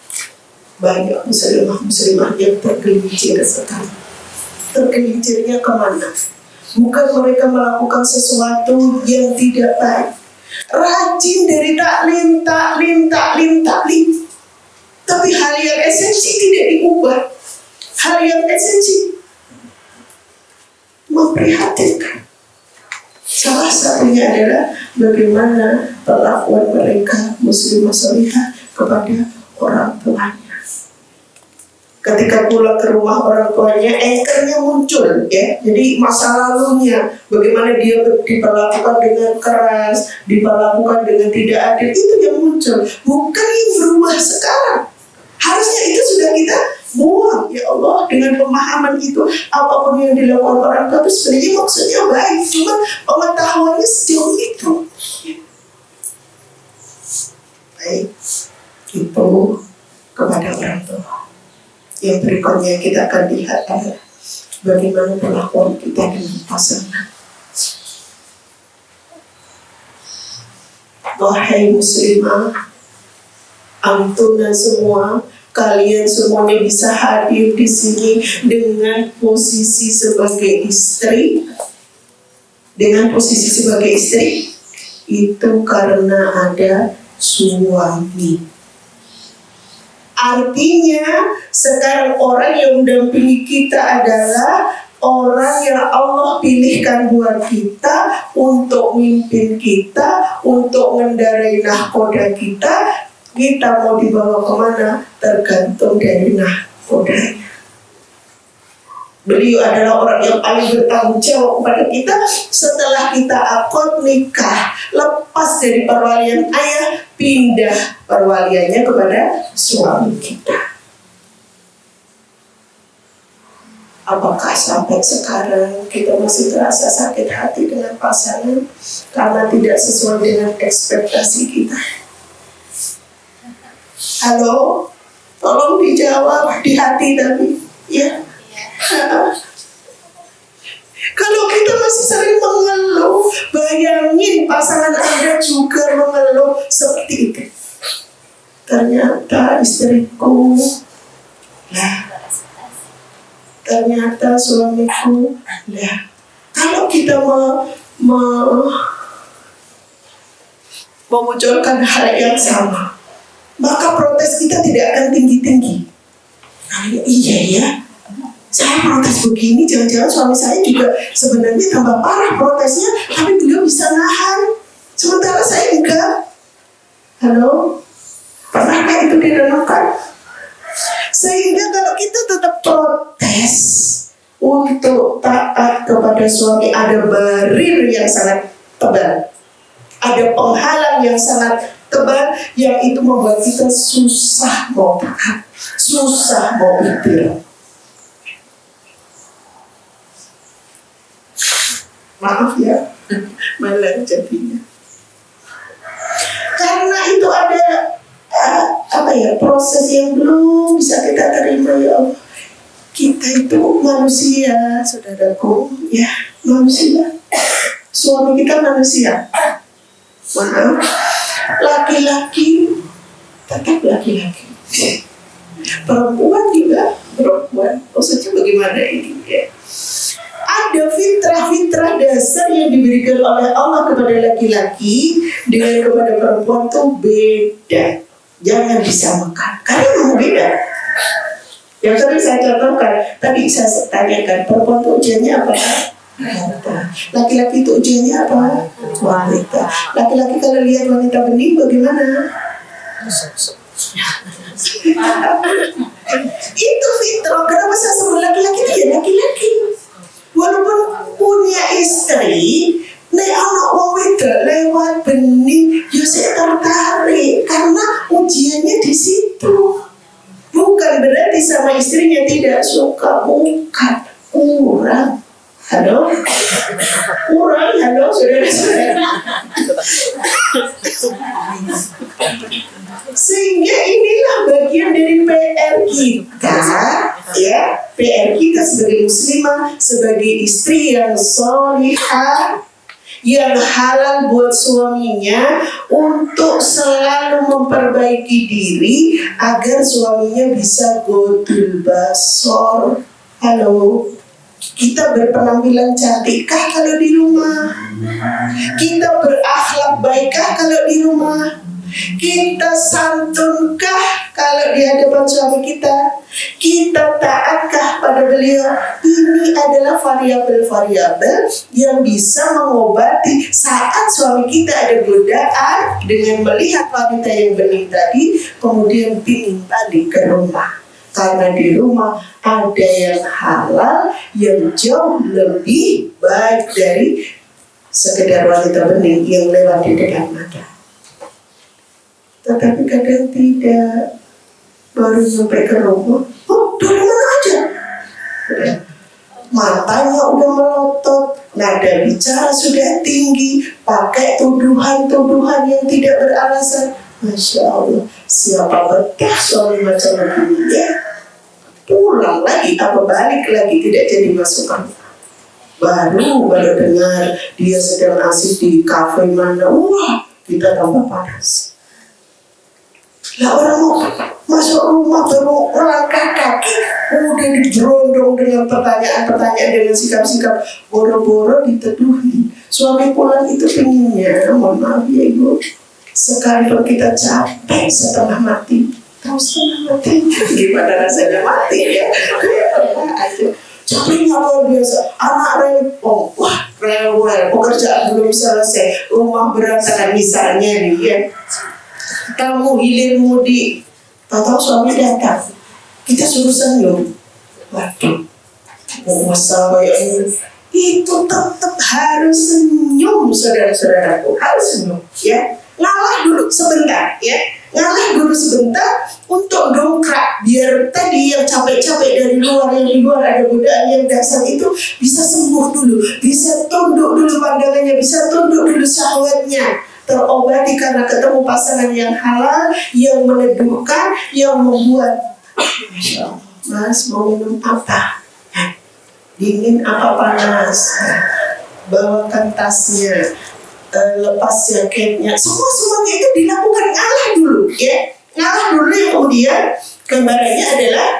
A: Banyak muslimah yang tergelincir sekarang. Tergelincirnya kemana? Bukan mereka melakukan sesuatu yang tidak baik, rajin dari taklim, tapi hal yang esensi tidak diubah. Hal yang esensi memprihatinkan. Salah satunya adalah bagaimana perlakuan mereka muslimah sholihah kepada orang tuanya. Ketika pulang ke rumah orang tuanya, anchornya muncul ya. Jadi masa lalunya, bagaimana dia diperlakukan dengan keras, diperlakukan dengan tidak adil, itu yang muncul. Bukan yang berubah sekarang. Harusnya itu sudah kita buang, ya Allah, dengan pemahaman itu. Apapun yang dilakukan orang tua itu sebenarnya maksudnya baik, cuma pengetahuannya sejauh itu. Baik, itu kepada orang tua. Yang berikutnya kita akan lihat adalah bagaimana perlakuan kita dengan pasangan. wahai muslimah, antuna semua, kalian semuanya bisa hadir di sini dengan posisi sebagai istri. Dengan posisi sebagai istri itu karena ada suami. Artinya sekarang orang yang mendampingi kita adalah orang yang Allah pilihkan buat kita untuk mimpin kita, untuk mengendarai nahkoda kita. Kita mau dibawa kemana tergantung dari nahkodanya. Beliau adalah orang yang paling bertanggung jawab kepada kita setelah kita akad nikah, lepas dari perwalian ayah, pindah perwaliannya kepada suami kita. Apakah sampai sekarang kita masih terasa sakit hati dengan pasangan karena tidak sesuai dengan ekspektasi kita? Halo, tolong dijawab di hati tapi ya. Kalau kita masih sering mengeluh, bayangin pasangan Anda juga mengeluh seperti itu. Ternyata istriku, ternyata suamiku, kalau kita memunculkan hal yang sama, maka protes kita tidak akan tinggi-tinggi. Iya ya, saya protes begini, jangan-jangan suami saya juga sebenarnya tambah parah protesnya, tapi beliau bisa nahan, sementara saya enggak. Halo, pernahkah itu direnungkan? Sehingga kalau kita tetap protes untuk taat kepada suami, ada barir yang sangat tebal, ada penghalang yang sangat tebal, yang itu membuat kita susah mau taat, susah mau ikhtiar. Maaf ya, malah jadinya. Karena itu ada proses yang belum bisa kita terima ya Allah. Kita itu manusia, saudaraku, ya manusia. Suami kita manusia. Maaf, laki-laki tetap laki-laki. Perempuan juga perempuan. Maksudnya bagaimana ini ya? Ada fitrah-fitrah dasar yang diberikan oleh Allah kepada laki-laki dengan kepada perempuan tuh beda. Jangan disamakan, karena memang beda. Yang tadi saya contohkan, tadi saya tanyakan, perempuan itu ujiannya apa? Laki-laki itu ujiannya apa? Wanita. Laki-laki kalau lihat wanita bening bagaimana? Itu fitrah. Kenapa saya sebut laki-laki? Itu ya laki-laki. Walaupun punya istri, nek anak wong wedok lewat bening, ya saya tertarik karena ujiannya di situ. Bukan berarti sama istrinya tidak suka, bukan, kurang. Halo, kurang, halo saudara-saudara. Sehingga inilah bagian dari PR kita, ya, PR kita sebagai muslimah, sebagai istri yang sholihah, yang halal buat suaminya, untuk selalu memperbaiki diri agar suaminya bisa godul basor. Halo, kita berpenampilan cantikkah kalau di rumah? Kita berakhlak baikkah kalau di rumah? Kita santunkah kalau di hadapan suami kita? Kita taatkah pada beliau? Ini adalah variabel-variabel yang bisa mengobati saat suami kita ada godaan dengan melihat wanita yang bening tadi, kemudian pingin balik ke rumah. Karena di rumah ada yang halal yang jauh lebih baik dari sekedar wanita bening yang lewat di dekat mata. Tetapi kadang tidak, baru sampai ke rumah, oh dari mana aja? Matanya udah melotot, nada bicara sudah tinggi, pakai tuduhan-tuduhan yang tidak beralasan. Masya Allah, siapa betah suami macam begini ya? Pulang lagi, apa balik lagi, tidak jadi masukan. Baru dengar dia sedang asik di kafe mana, wah kita tambah panas. Lah orang mau masuk rumah baru melangkah kaki, udah digerondong dengan pertanyaan-pertanyaan, dengan sikap-sikap, boro-boro diteduhi. Suami pulang itu pinginnya, mohon maaf ya ibu, sekalipun kita capek setengah mati, tahu setengah mati gimana rasanya mati ya, kayak apa aja. Capeknya luar biasa, anak rempong, wah rewel, pekerjaan belum selesai, rumah berantakan misalnya nih ya. Kamu hilir mudi, tahu suami datang, kita suruh senyum. Waduh, masa kayak ini, itu tetap harus senyum, saudara-saudaraku, harus senyum, ya. Ngalah dulu sebentar, ya. Ngalah dulu sebentar untuk dongkrak, biar tadi yang capek-capek dari luar, yang di luar ada godaan yang dasar itu bisa sembuh dulu, bisa tunduk dulu pandangannya, bisa tunduk dulu syahwatnya, terobati karena ketemu pasangan yang halal, yang meneduhkan, yang membuat, Masya Allah, Mas mau minum apa? Dingin apa panas? Bawakan tasnya, lepas jaketnya, semuanya itu dilakukan, ngalah dulu, ya, ngalah dulu. Yang kemudian gambarannya adalah,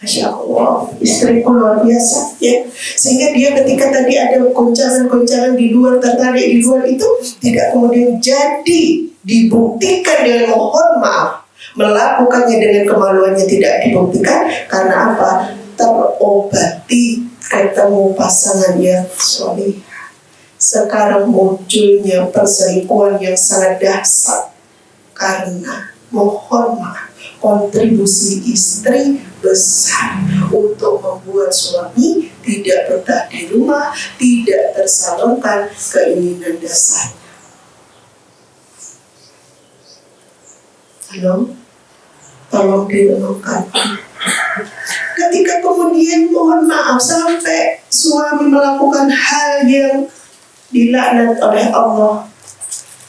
A: Masya Allah, istriku luar biasa, ya. Sehingga dia ketika tadi ada goncangan-goncangan di luar, tertarik di luar itu, tidak kemudian jadi dibuktikan dengan mohon maaf. Melakukannya dengan kemaluannya tidak dibuktikan, karena apa? Terobati ketemu pasangan yang soleh. Sekarang munculnya perselingkuhan yang sangat dahsyat, karena mohon maaf, kontribusi istri besar untuk membuat suami tidak betah di rumah, tidak tersalurkan keinginan dasarnya. Tolong direnungkan. Ketika kemudian mohon maaf sampai suami melakukan hal yang dilaknat oleh Allah,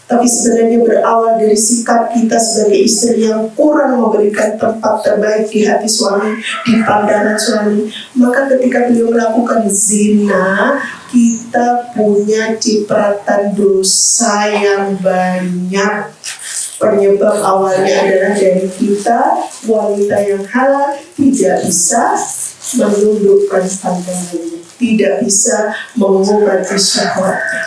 A: tapi sebenarnya berawal dari sikap kita sebagai istri yang kurang memberikan tempat terbaik di hati suami, di pandangan suami, maka ketika beliau melakukan zina, kita punya cipratan dosa yang banyak. Penyebab awalnya adalah dari kita, wanita yang halal, tidak bisa menundukkan pandangannya, tidak bisa mengobati syahwatnya.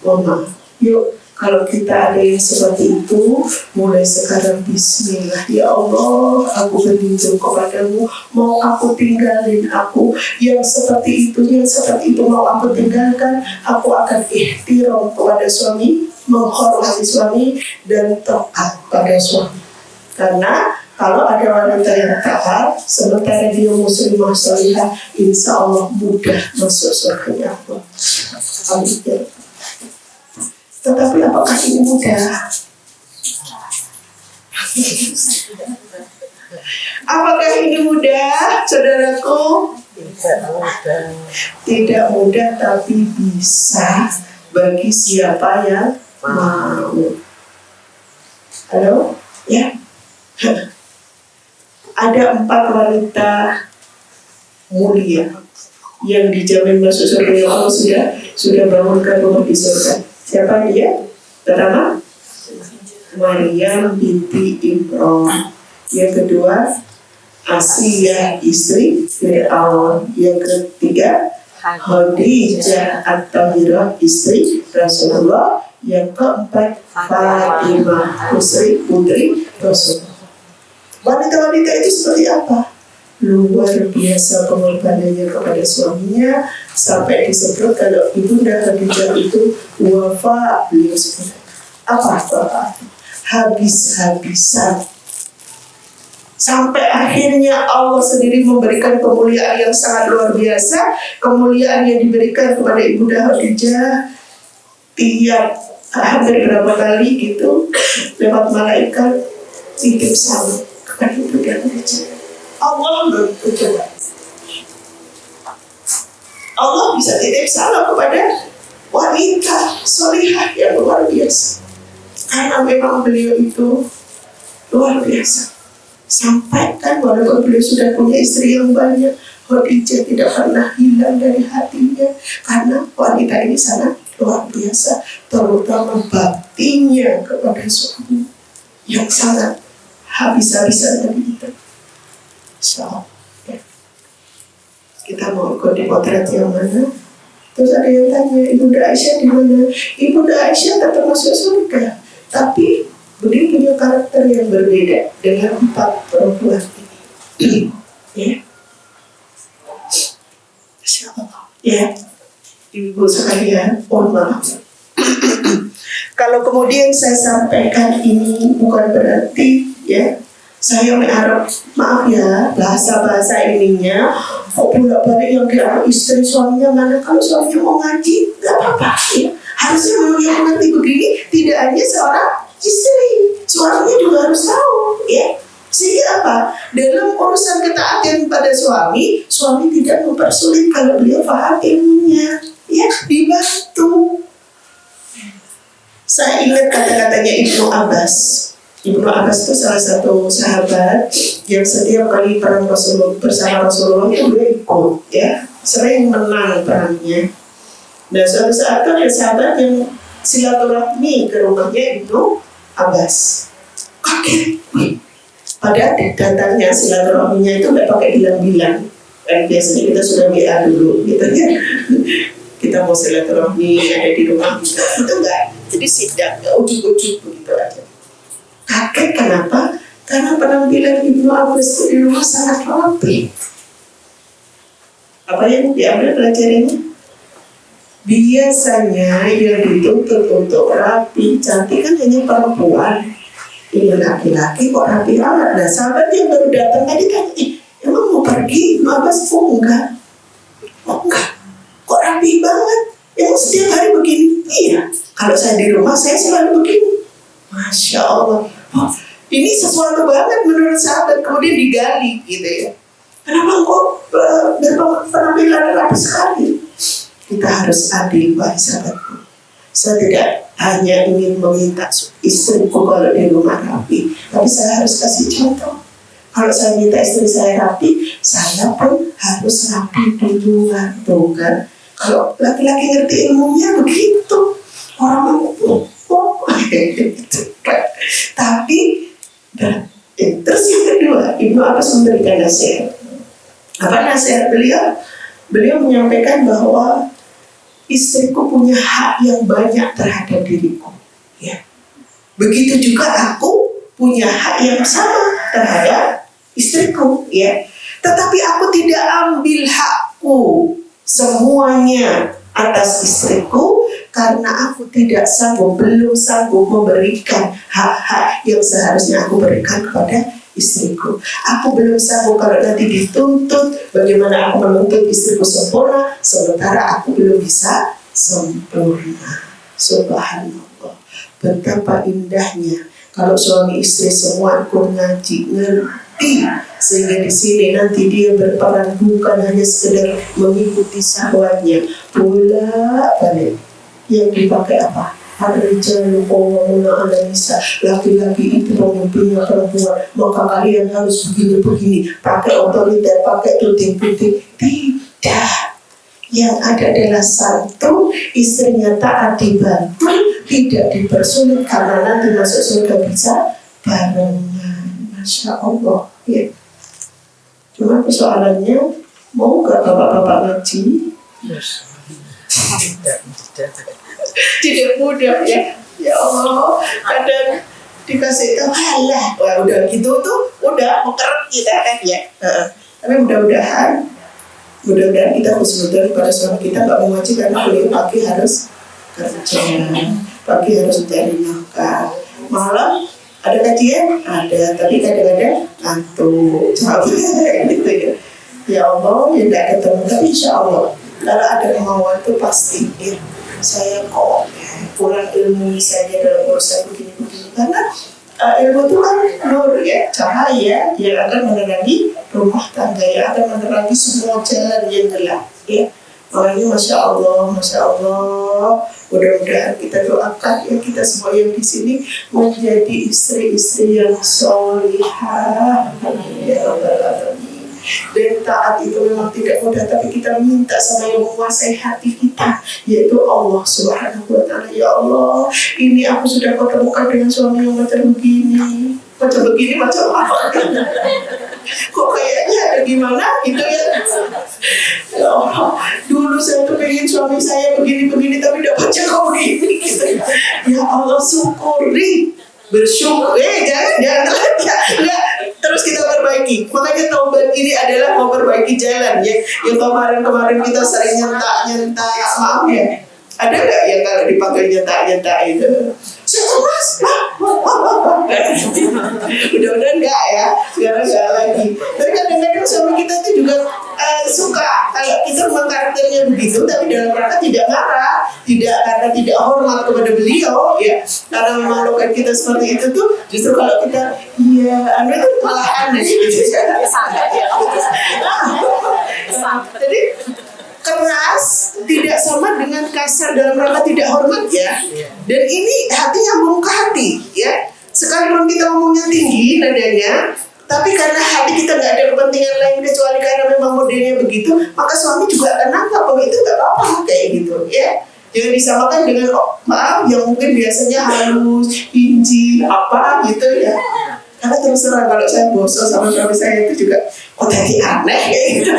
A: Mama, yuk, kalau kita ada yang seperti itu, mulai sekarang bismillah. Ya Allah, aku berlindung kepadamu, mau aku tinggalin aku yang seperti itu mau aku tinggalkan. Aku akan ihtiram kepada suami, menghormati suami, dan taat pada suami. Karena kalau ada wanita yang taat, sementara dia muslimah salihah, insya Allah mudah masuk surga Allah. Amin. Tetapi apakah ini mudah? Apakah ini mudah, saudaraku? Tidak mudah, tapi bisa bagi siapa yang mau. Halo? Ya? Ada 4 wanita mulia yang dijamin masuk surga Allah sudah bangunkan rumah di surga. Siapa dia? Pertama, Maryam binti Imran. Yang kedua, Asiyah istri Fir'aun. Yang ketiga, Khadijah at-Tahirah istri Rasulullah. Yang keempat, Fatimah putri Rasulullah. Wanita-wanita itu seperti apa? Luar biasa pengorbanannya kepada suaminya, sampai disebut kalau ibunda Khadijah itu wafa, beliau sebut apa? Habis-habisan, sampai akhirnya Allah sendiri memberikan kemuliaan yang sangat luar biasa. Kemuliaan yang diberikan kepada ibunda Khadijah tiap hampir berapa kali gitu lewat malaikat titip salam kepada ibunda Khadijah. Allah berdoa. Allah bisa titip salam kepada wanita solihah yang luar biasa, karena memang beliau itu luar biasa. Sampai kan walaupun beliau sudah punya istri yang banyak, Khadijah tidak pernah hilang dari hatinya, karena wanita ini sangat luar biasa, terutama baktinya kepada suami yang sangat habis-habisan dari kita. Insya Allah. Ya. Kita mau ikut di potret yang mana? Terus ada yang tanya, Ibunda Aisyah di mana? Ibunda Aisyah tetap masuk surga, tapi beliau punya karakter yang berbeda dengan 4 perempuan ini. Ya, Masya Allah. Ya, Ibu sekalian, mohon maaf. Kalau kemudian saya sampaikan ini bukan berarti ya saya mengharap, maaf ya, bahasa-bahasa ininya kok bolak-balik yang kayak istri suaminya mana, kalau suaminya mau ngaji nggak apa-apa ya. Harusnya yang mengerti begini tidak hanya seorang istri, suaminya juga harus tahu ya. Sehingga apa? Dalam urusan ketaatan pada suami tidak mempersulit kalau beliau paham ilmunya ya, dibantu. Saya ingat kata-katanya Ibnu Abbas. Ibnu Abbas itu salah satu sahabat yang setiap kali perang Rasulullah bersama Rasulullah itu dia ikut ya, sering menang perangnya. Dan suatu saat ada sahabat yang silaturahmi ke rumahnya Ibnu Abbas. Kaget. Pada datangnya silaturahminya itu nggak pakai bilang-bilang. Kan biasanya kita sudah WA dulu gitu ya. Kita mau silaturahmi ada di rumah kita. Itu enggak. Jadi sidak, ujuk-ujuk begitu aja. Kaget kenapa? Karena penampilan Ibnu Abbas di rumah sangat rapi. Apa yang diambil pelajarannya? Biasanya yang dituntut untuk rapi, cantik kan hanya perempuan. Ini laki-laki kok rapi amat. Nah, sahabat yang baru datang tadi tanya, emang mau pergi? Ibnu Abbas enggak. Enggak. Kok rapi banget? Emang setiap hari begini? Iya. Kalau saya di rumah saya selalu begini. Masya Allah. Oh, ini sesuatu banget menurut sahabat. Kemudian digali gitu ya. Kenapa kok berpenampilan rapi sekali? Kita harus adil, wahai sahabatku. Saya tidak hanya ingin meminta istriku kalau di rumah rapi, tapi saya harus kasih contoh. Kalau saya minta istri saya rapi, saya pun harus rapi di luar, tuh kan? Kalau laki-laki ngerti ilmunya begitu, orang mau tapi terus yang kedua, Ibnu Abbas memberikan nasihat. Apa nasihat beliau? Beliau menyampaikan bahwa istriku punya hak yang banyak terhadap diriku. Ya. Begitu juga aku punya hak yang sama terhadap istriku. Ya. Tetapi aku tidak ambil hakku semuanya atas istriku karena aku belum sanggup memberikan hak-hak yang seharusnya aku berikan kepada istriku. Aku belum sanggup kalau nanti dituntut bagaimana aku menuntut istriku sempurna sementara aku belum bisa sempurna. Subhanallah. Betapa indahnya kalau suami istri semua ikut ngaji, ngerti, sehingga di sini nanti dia berperan bukan hanya sekedar mengikuti syahwatnya, bolak-balik. Yang dipakai apa? Ar-rijalu qawwamuna 'alan nisa. Laki-laki itu pemimpinnya perempuan, maka kalian harus begini-begini, pakai otoriter, pakai tuding-tuding. Tidak. Yang ada adalah satu, istrinya taat dibantu, tidak dipersulit karena nanti masuk surga bisa barengan. Masya Allah ya. Cuma persoalannya, mau gak bapak-bapak ngaji? Yes. Tidak mudah ya. Ya Allah, kadang dikasih tahu halah, wah udah gitu tuh udah mengkeret kita kan ya. Tapi mudah-mudahan kita husnudzon pada suami kita nggak mau ngaji karena beliau pagi harus kerja, pagi harus mencari nafkah, malam ada kajian ada, tapi kadang-kadang ngantuk, capek gitu ya. Ya Allah, ya tidak ketemu, tapi insya Allah kalau ada kemauan itu pasti ya. Saya kok kurang ilmu misalnya dalam urusan begini-begini karena ilmu itu kan nur ya, cahaya yang akan menerangi rumah tangga, yang akan menerangi semua jalan yang gelap ya. Makanya Masya Allah, mudah-mudahan kita doakan ya kita semua yang di sini menjadi istri-istri yang solihah ya Rabbal Alamin. Dan taat itu memang tidak mudah, tapi kita minta sama yang menguasai hati kita, yaitu Allah Subhanahu wa Ta'ala. Ya Allah, ini aku sudah ketemukan dengan suami yang macam begini, macam apa? Kok kayaknya ada gimana gitu ya? Ya Allah, dulu saya tuh pengen suami saya begini-begini, tapi dapatnya kok begini gitu. Ya Allah, syukuri, bersyukur. Jangan terus kita perbaiki. Makanya taubat ini adalah memperbaiki jalan ya. Yang kemarin kita sering nyentak, maaf ya. Ada nggak yang kalau dipakai nyentak itu? Mas, mudah-mudahan enggak ya, sekarang enggak lagi. Tapi kadang-kadang suami kita itu juga suka kalau kita memang karakternya begitu, tapi dalam rangka tidak marah, karena tidak hormat kepada beliau ya, karena memang logat kita seperti itu tuh, justru kalau kita anu itu malah aneh gitu. Jadi keras tidak sama dengan kasar dalam rangka tidak hormat ya. Dan ini hati nyambung ke hati ya. Sekalipun kita ngomongnya tinggi nadanya, tapi karena hati kita nggak ada kepentingan lain kecuali karena memang modelnya begitu, maka suami juga akan nangkap bahwa itu nggak apa-apa kayak gitu ya. Jangan disamakan dengan maaf yang mungkin biasanya halus, inci, apa gitu ya. Karena terus terang kalau saya bosan sama suami saya itu juga kok jadi aneh kayak gitu.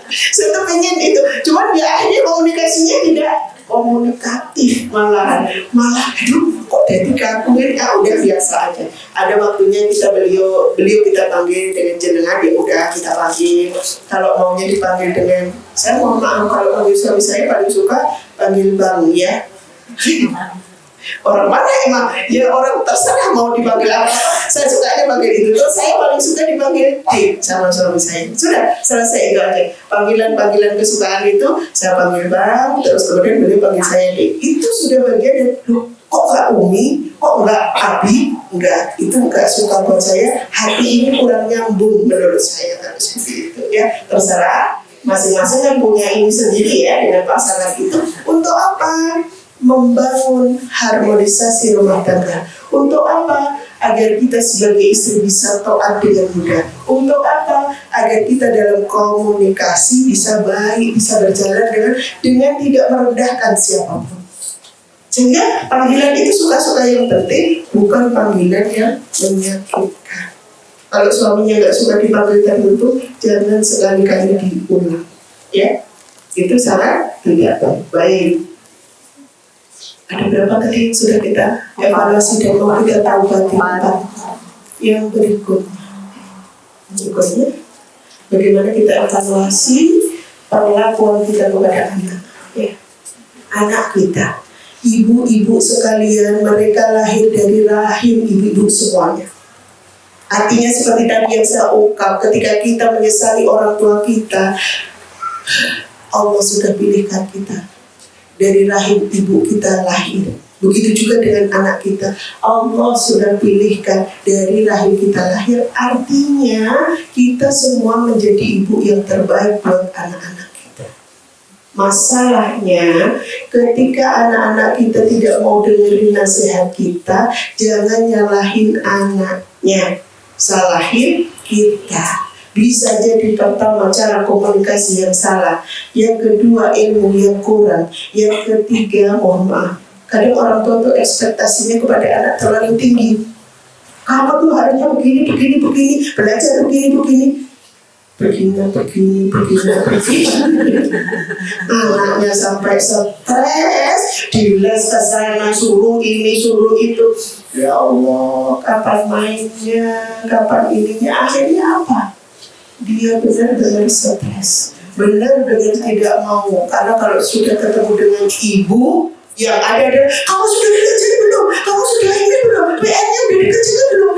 A: Saya tuh pengen itu, cuman ya akhirnya komunikasinya tidak komunikatif, malah aduh kok jadi kaku ini, udah biasa aja. Ada waktunya beliau kita panggil dengan jenengan, ya udah kita panggil. Kalau maunya dipanggil dengan, saya mohon maaf kalau panggil suami saya paling suka panggil bang ya. Orang mana emang? Ya orang terserah mau dipanggil apa. Saya sukanya panggil itu. Terus saya paling suka dipanggil Dik sama suami saya. Sudah selesai itu aja. Panggilan kesukaan itu saya panggil Bang, terus kemudian beliau panggil saya Dik. Itu sudah bagian dari kok nggak Umi, kok nggak Abi, nggak. Itu nggak suka buat saya. Hati ini kurang nyambung menurut saya kalau seperti itu ya. Terserah. Masing-masing kan punya ini sendiri ya dengan pasangan itu. Untuk apa? Membangun harmonisasi rumah tangga. Untuk apa? Agar kita sebagai istri bisa taat dengan mudah. Untuk apa? Agar kita dalam komunikasi bisa baik, bisa berjalan dengan tidak merendahkan siapapun. Sehingga panggilan itu suka-suka yang penting, bukan panggilan yang menyakitkan. Kalau suaminya nggak suka dipanggil tertentu, jangan sekali-kali diulang. Ya, itu sangat tidak baik. Ada berapa tadi yang sudah kita evaluasi dan mau kita taubati? 4. Yang berikutnya, bagaimana kita evaluasi perlakuan kita kepada anak? Ya, anak kita, ibu-ibu sekalian, mereka lahir dari rahim ibu-ibu semuanya. Artinya seperti tadi yang saya ungkap, ketika kita menyesali orang tua kita, Allah sudah pilihkan kita. Dari rahim ibu kita lahir. Begitu juga dengan anak kita. Allah sudah pilihkan dari rahim kita lahir. Artinya kita semua menjadi ibu yang terbaik buat anak-anak kita. Masalahnya ketika anak-anak kita tidak mau dengerin nasihat kita, jangan nyalahin anaknya, salahin kita. Bisa jadi pertama cara komunikasi yang salah, yang kedua ilmu yang kurang, yang ketiga mohon maaf, kadang orang tua tuh ekspektasinya kepada anak terlalu tinggi. Kamu tuh harusnya begini, belajar begini. Anaknya sampai stres, diles ke sana, suruh ini, suruh itu. Ya Allah, kapan mainnya, kapan ininya, akhirnya apa? Dia benar-benar stres, benar-benar tidak mau. Karena kalau sudah ketemu dengan ibu yang ada kamu sudah dikerjain belum? Kamu sudah ini belum? PR-nya udah dikerjain belum?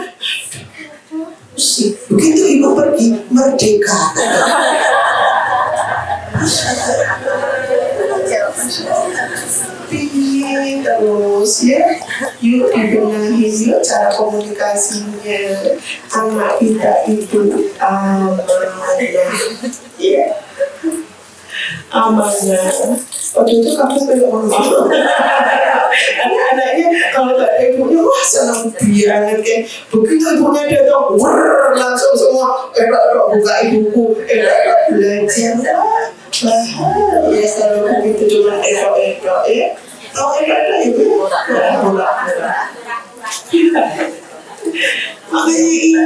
A: Begitu ibu pergi, merdeka. Terus ya, yuk dibenahi yuk cara komunikasinya. Anak kita itu amanah, ya, amanah. Waktu itu kamu belum ngomong. Anak-anaknya kalau nggak ada ibunya, wah senang banget kayak begitu ibunya datang, langsung semua buka ibuku, belajar. Ya kalau begitu cuma ya. Tahu ibu bola. Makanya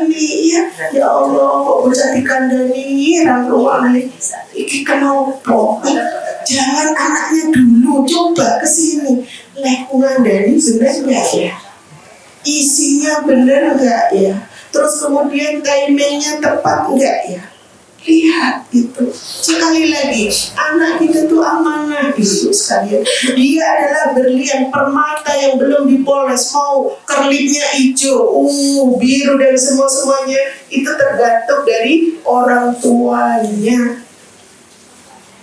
A: ini ya Allah kok bocah dikandani orang ruangnya iki kenapa? Jangan anaknya dulu coba kesini ngandani bener nggak ya? Isinya bener nggak ya? Terus kemudian timingnya tepat nggak ya? Lihat itu. Sekali lagi anak kita tuh amanah gitu sekalian. Dia adalah berlian permata yang belum dipoles, mau kerlipnya hijau, biru dan semuanya itu tergantung dari orang tuanya.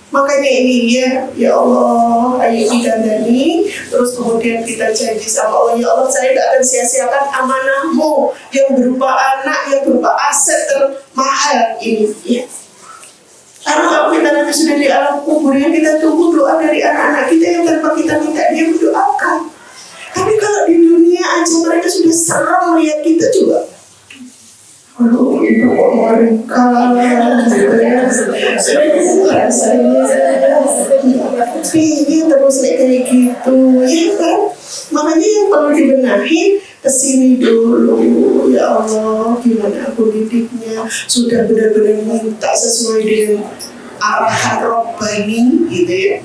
A: Makanya ini ya Allah, ayo dikandani. Terus kemudian kita janji sama Allah, ya Allah saya tidak akan sia-siakan amanahmu yang berupa anak, yang berupa aset termahal ini ya. Karena kalau kita nanti sudah di alam kubur, yang kita tunggu doa dari anak-anak kita yang tanpa kita minta dia mendoakan. Tapi kalau di dunia aja mereka sudah seram melihat kita juga. Aduh, ibu kok mereka gitu ya. Rasanya pingin terus kayak gitu ya kan. Makanya yang perlu dibenahi kesini dulu. Ya Allah, gimana aku didiknya, sudah benar-benar minta sesuai dengan arahan Rabbani gitu ya,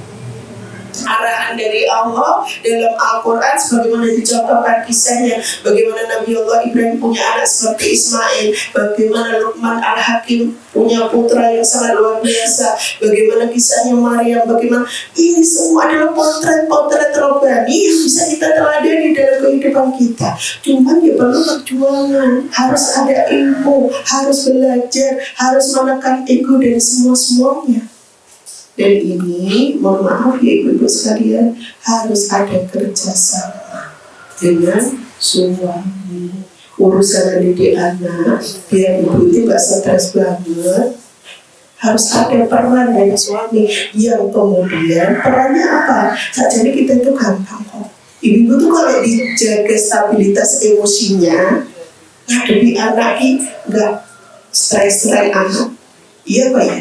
A: arahan dari Allah dalam Al-Quran sebagaimana dicontohkan kisahnya, bagaimana Nabi Allah Ibrahim punya anak seperti Ismail, bagaimana Luqman Al-Hakim punya putra yang sangat luar biasa, bagaimana kisahnya Maryam, bagaimana ini semua adalah potret-potret Rabbani yang bisa kita teladani dalam kehidupan kita. Cuman ya perlu perjuangan, harus ada ilmu, harus belajar, harus menekan ego dan semua-semuanya. Dan ini, mohon maaf ya ibu-ibu sekalian, harus ada kerjasama dengan suami. Urusan mendidik anak, biar ibu itu gak stres banget, harus ada peran dari suami yang kemudian perannya apa? Jadi kita itu gampang kok. Ibu tuh kalau dijaga stabilitas emosinya, ngadepi anak ini gak stres-stres anak. Iya Pak ya?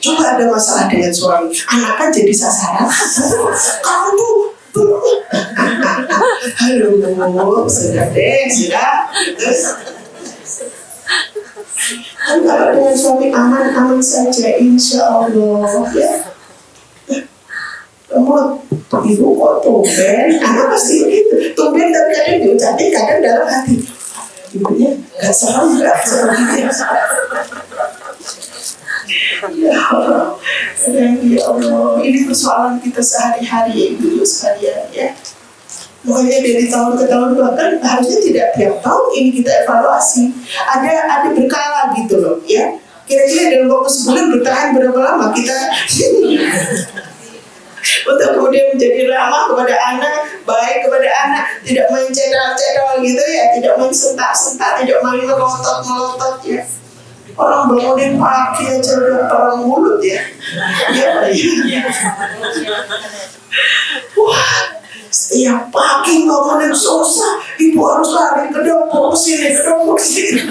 A: Coba ada masalah dengan suami, anak kan jadi sasaran. Kamu tuh halo, sudah deh, sudah. Kan kalau dengan suami aman-aman saja, insya Allah ya. Kamu ibu kok tumben, anak pasti begitu. Tumben tapi kadang diucapin, kadang dalam hati. Ibunya gak serem, gak serem. Ya Allah, ini persoalan kita sehari-hari ya ibu sekalian ya. Makanya dari tahun ke tahun bahkan harusnya tidak tiap tahun ini kita evaluasi. Ada berkala gitu loh ya. Kira-kira dalam waktu sebulan bertahan berapa lama kita untuk kemudian menjadi ramah kepada anak, baik kepada anak, tidak main cedal-cedal gitu ya, tidak main sentak-sentak, tidak main melotot-melotot ya. Orang bangunin pagi aja udah perang mulut ya. Wah, setiap pagi bangunin susah, ibu harus lari ke dapur sini, ke dapur sini.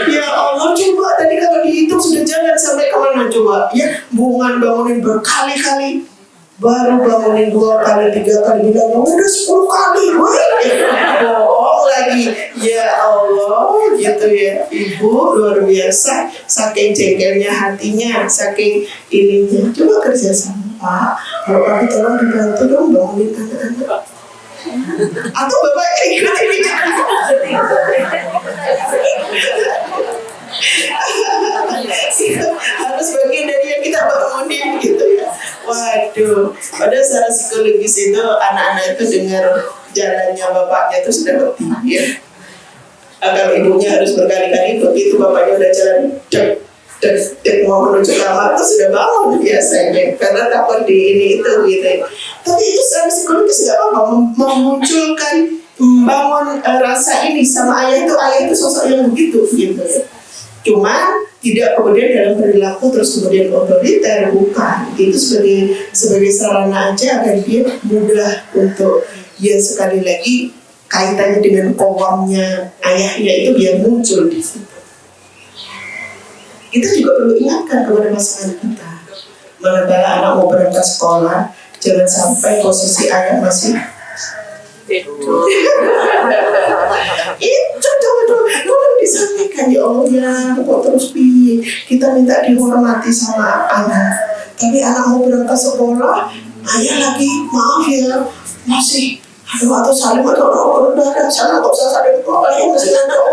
A: Ya Allah, coba tadi kalau dihitung sudah jalan sampai kemana coba? Ya, bungan bangunin berkali-kali, baru bangunin 2 kali, 3 kali, bilang udah 10 kali, bohong lagi. Ya Allah, gitu ya, ibu luar biasa, saking jengkelnya hatinya, saking ininya. Coba kerja sama Pak, kalau Pak tolong dibantu dong bangunin anak-anak. Atau bapaknya ikut ini harus bagian dari yang kita bangunin gitu ya. Waduh, padahal secara psikologis itu anak-anak itu dengar jalannya bapaknya itu sudah letih ya. Kalau ibunya harus berkali-kali begitu bapaknya udah jalan dek mau menuju kamar itu sudah bangun biasanya karena takut di ini itu gitu. Tapi itu secara psikologis nggak apa-apa memunculkan membangun rasa ini sama ayah itu sosok yang begitu gitu ya. Cuma Tidak kemudian dalam perilaku terus kemudian otoriter, bukan. Itu sebagai sarana aja agar dia mudah untuk, ya sekali lagi kaitannya dengan kowamnya ayahnya itu biar muncul di situ. Kita juga perlu ingatkan kepada pasangan kita, manakala anak mau berangkat sekolah, jangan sampai posisi ayah masih
B: Tidur.
A: itu tolong disampaikan, ya Allah ya, kok terus piye kita minta dihormati sama anak, tapi anak mau berangkat sekolah, ayah lagi maaf ya masih atau saling atau udah sana nggak usah saling ayah masih ngantuk.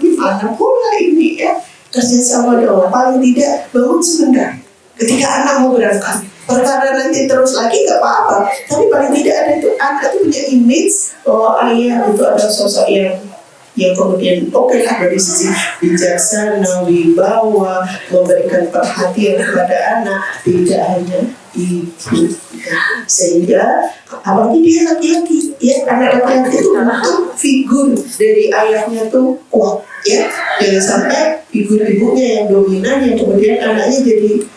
A: Gimana pula ini ya, kerjasama doang, paling tidak bangun sebentar ketika anak mau berangkat. Perkara nanti terus lagi gak apa-apa, tapi paling tidak ada itu anak itu punya image bahwa ayah itu adalah sosok yang kemudian oke lah dari sisi bijaksana, wibawa, memberikan perhatian kepada anak, tidak hanya ibu. Sehingga apalagi dia laki-laki, ya anak laki-laki itu butuh figur dari ayahnya tuh kuat, ya jangan sampai figur ibunya yang dominan yang kemudian anaknya jadi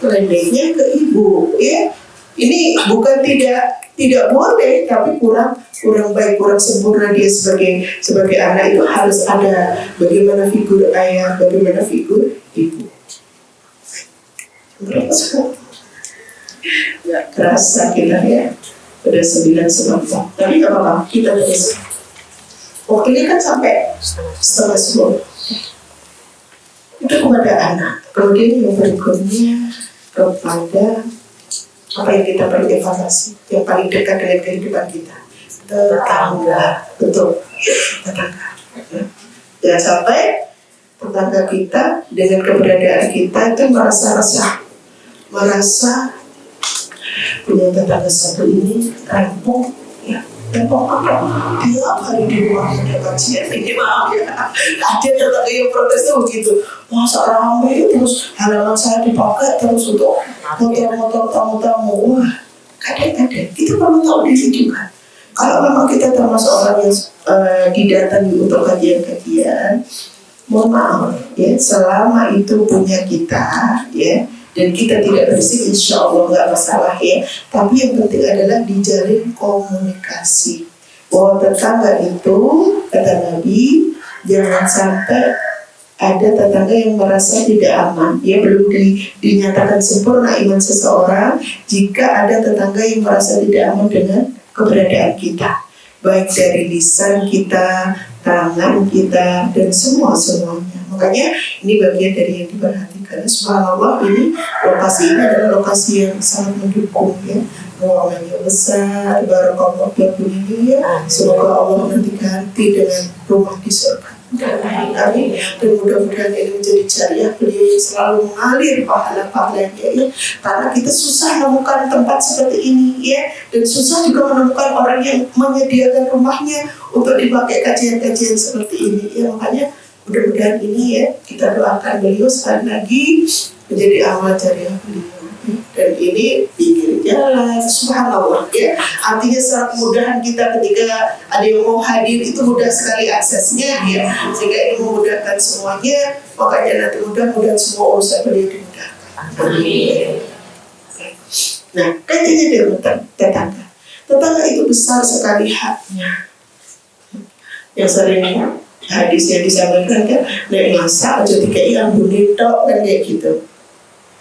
A: lendeknya ke ibu, ya. Ini bukan tidak boleh, tapi kurang baik, kurang sempurna dia sebagai anak itu harus ada bagaimana figur ayah, bagaimana figur ibu. Berapa sekarang? Nggak terasa kita ya, udah 9:04. Tapi nggak apa-apa, kita terus. Waktunya kan sampai 9:30. Itu kepada anak. Kemudian yang berikutnya kepada apa yang kita perlu evaluasi, yang paling dekat dengan kehidupan kita, tetangga. Betul, tetangga. Jangan sampai tetangga kita dengan keberadaan kita itu merasa punya tetangga satu ini rempong, ya rempong apa? Tiap hari di rumahnya ada kajian, ini maaf ya, ada tetangga yang protes tuh begitu. Masa ramai terus halaman saya dipakai terus untuk motor-motor tamu-tamu. Wah, kadang-kadang kita perlu tahu diri juga. Kalau memang kita termasuk orang yang didatangi untuk kajian-kajian, mohon maaf ya, selama itu punya kita ya, dan kita tidak bersih, insya Allah nggak masalah ya. Tapi yang penting adalah dijalin komunikasi. Bahwa tetangga itu, kata Nabi, jangan sampai ada tetangga yang merasa tidak aman, ya belum dinyatakan sempurna iman seseorang jika ada tetangga yang merasa tidak aman dengan keberadaan kita, baik dari lisan kita, tangan kita, dan semuanya. Makanya ini bagian dari yang diperhatikan. Subhanallah, ini lokasi ini adalah lokasi yang sangat mendukung ya. Ruangannya besar, barakallah ini ya. Semoga Allah nanti ganti dengan rumah di surga. Amin. Dan mudah-mudahan ini menjadi jariah beliau yang selalu mengalir pahala-pahalanya ya. Karena kita susah menemukan tempat seperti ini ya, dan susah juga menemukan orang yang menyediakan rumahnya untuk dipakai kajian-kajian seperti ini ya. Makanya mudah-mudahan ini ya, kita doakan beliau sekali lagi menjadi amal jariah beliau. Dan ini pinggir jalan, subhanallah ya. Artinya sangat mudahan kita ketika ada yang mau hadir itu mudah sekali aksesnya ya, sehingga ini memudahkan semuanya. Makanya nanti mudah-mudahan semua urusan beliau dimudahkan. Amin. Nah, kayaknya dengan tetangga itu besar sekali haknya. Yang sering hadis yang disampaikan kan, nek masak aja dikai ambune tok kan kayak gitu.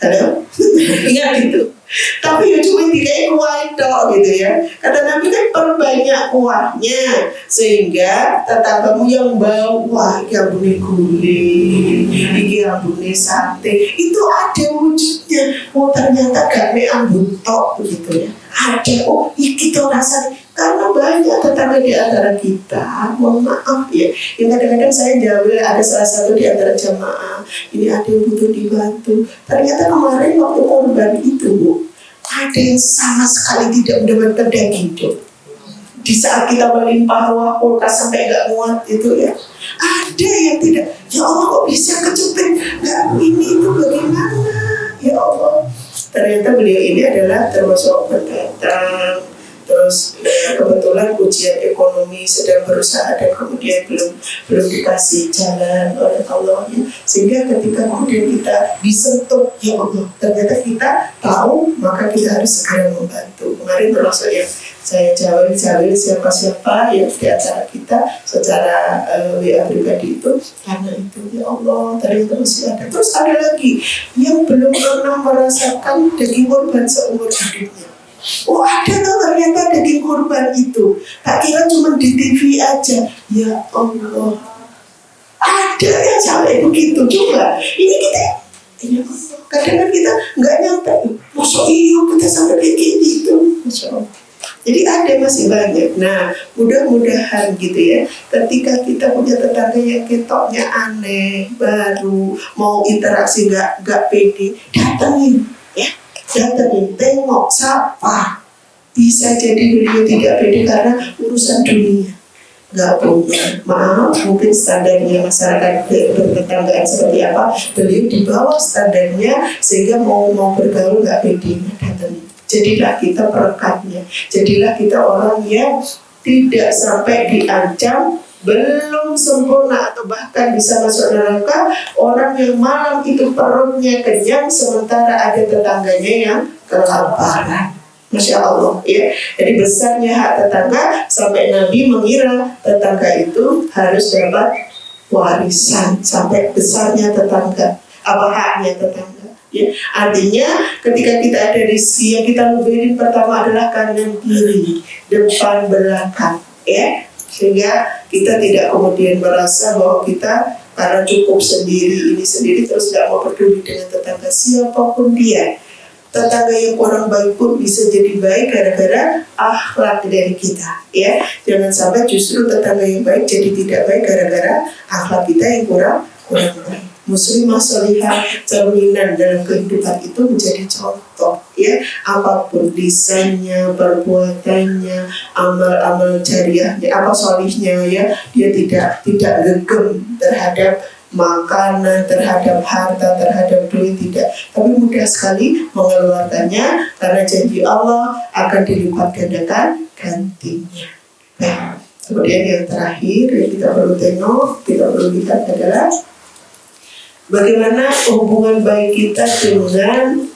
A: Halo? Ingat gitu. Tapi ya cuma dikai kuah tok gitu ya. Kata Nabi kan perbanyak kuahnya sehingga tetanggamu yang bawa iki ambune gulai, iki ambune sate, itu ada wujudnya. Oh ternyata gak mek ambun tok begitu ya. Ada, oh iki to rasanya. Karena banyak tetangga di antara kita, mohon maaf ya, yang kadang-kadang saya jawab ada salah satu di antara jamaah, ini ada yang butuh dibantu. Ternyata kemarin waktu korban itu, Bu, ada yang sama sekali tidak mendapatkan daging itu. Di saat kita melimpah ruah kulkas sampai nggak muat itu ya, ada yang tidak. Ya Allah kok bisa kejepit? Nggak, ini itu bagaimana? Ya Allah. Ternyata beliau ini adalah termasuk pendatang terus ya, kebetulan ujian ekonomi sedang berusaha dan kemudian belum dikasih jalan oleh Allah ya. Sehingga ketika kemudian kita disentuh ya Allah, ternyata kita tahu, maka kita harus segera membantu. Kemarin termasuk yang saya jawab siapa-siapa yang di antara kita secara WA pribadi itu, karena itu ya Allah ternyata masih ada. Terus ada lagi yang belum pernah merasakan daging kurban seumur hidupnya. Oh ada tuh ternyata daging kurban itu, tak kira cuma di TV aja. Ya Allah, ada yang sampai begitu juga. Ini kita ya Allah, kadang-kadang kita nggak nyampe. Masya Allah kita sampai kayak gitu, Masya Allah. Jadi ada masih banyak. Nah, mudah-mudahan gitu ya. Ketika kita punya tetangga yang ketoknya aneh, baru, mau interaksi nggak pede, datangin, ya, datangin, tengok, sapa. Bisa jadi beliau tidak pede karena urusan dunia, nggak punya. Maaf, mungkin standarnya masyarakat bertetanggaan seperti apa, beliau di bawah standarnya sehingga mau bergaul nggak pede, datangin. Jadilah kita perekatnya, jadilah kita orang yang tidak sampai diancam, belum sempurna atau bahkan bisa masuk neraka, orang yang malam itu perutnya kenyang sementara ada tetangganya yang kelaparan. Masya Allah ya. Jadi besarnya hak tetangga sampai Nabi mengira tetangga itu harus dapat warisan, sampai besarnya tetangga, apa haknya tetangga. Ya, artinya ketika kita ada rezeki yang kita luberin pertama adalah kanan kiri, depan belakang, ya, sehingga kita tidak kemudian merasa bahwa kita karena cukup sendiri ini sendiri terus tidak mau peduli dengan tetangga siapapun dia. Tetangga yang kurang baik pun bisa jadi baik gara-gara akhlak dari kita, ya. Jangan sampai justru tetangga yang baik jadi tidak baik gara-gara akhlak kita yang kurang baik. Muslimah sholihah, cerminan dalam kehidupan itu menjadi contoh ya, apapun lisannya, perbuatannya, amal-amal jariahnya, apa sholihnya ya, dia tidak gegem terhadap makanan, terhadap harta, terhadap duit, tidak, tapi mudah sekali mengeluarkannya karena janji Allah akan dilipat gandakan gantinya. Nah, kemudian yang terakhir yang kita perlu tengok, kita perlu lihat adalah bagaimana hubungan baik kita dengan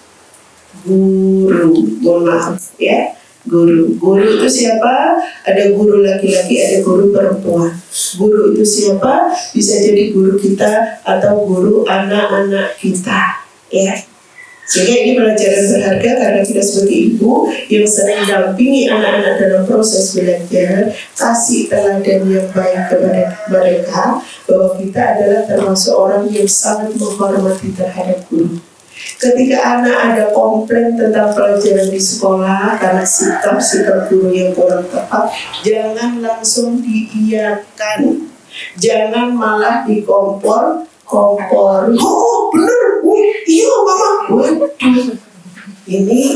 A: guru. Mohon maaf ya, guru itu siapa? Ada guru laki-laki, ada guru perempuan. Guru itu siapa? Bisa jadi guru kita atau guru anak-anak kita, ya. Sehingga ini pelajaran berharga karena kita sebagai ibu yang sering dampingi anak-anak dalam proses belajar, kasih teladan yang baik kepada mereka bahwa kita adalah termasuk orang yang sangat menghormati terhadap guru. Ketika anak ada komplain tentang pelajaran di sekolah karena sikap guru yang kurang tepat, jangan langsung diiyakan, jangan malah dikompor. Oh bener, iya mama. Waduh, ini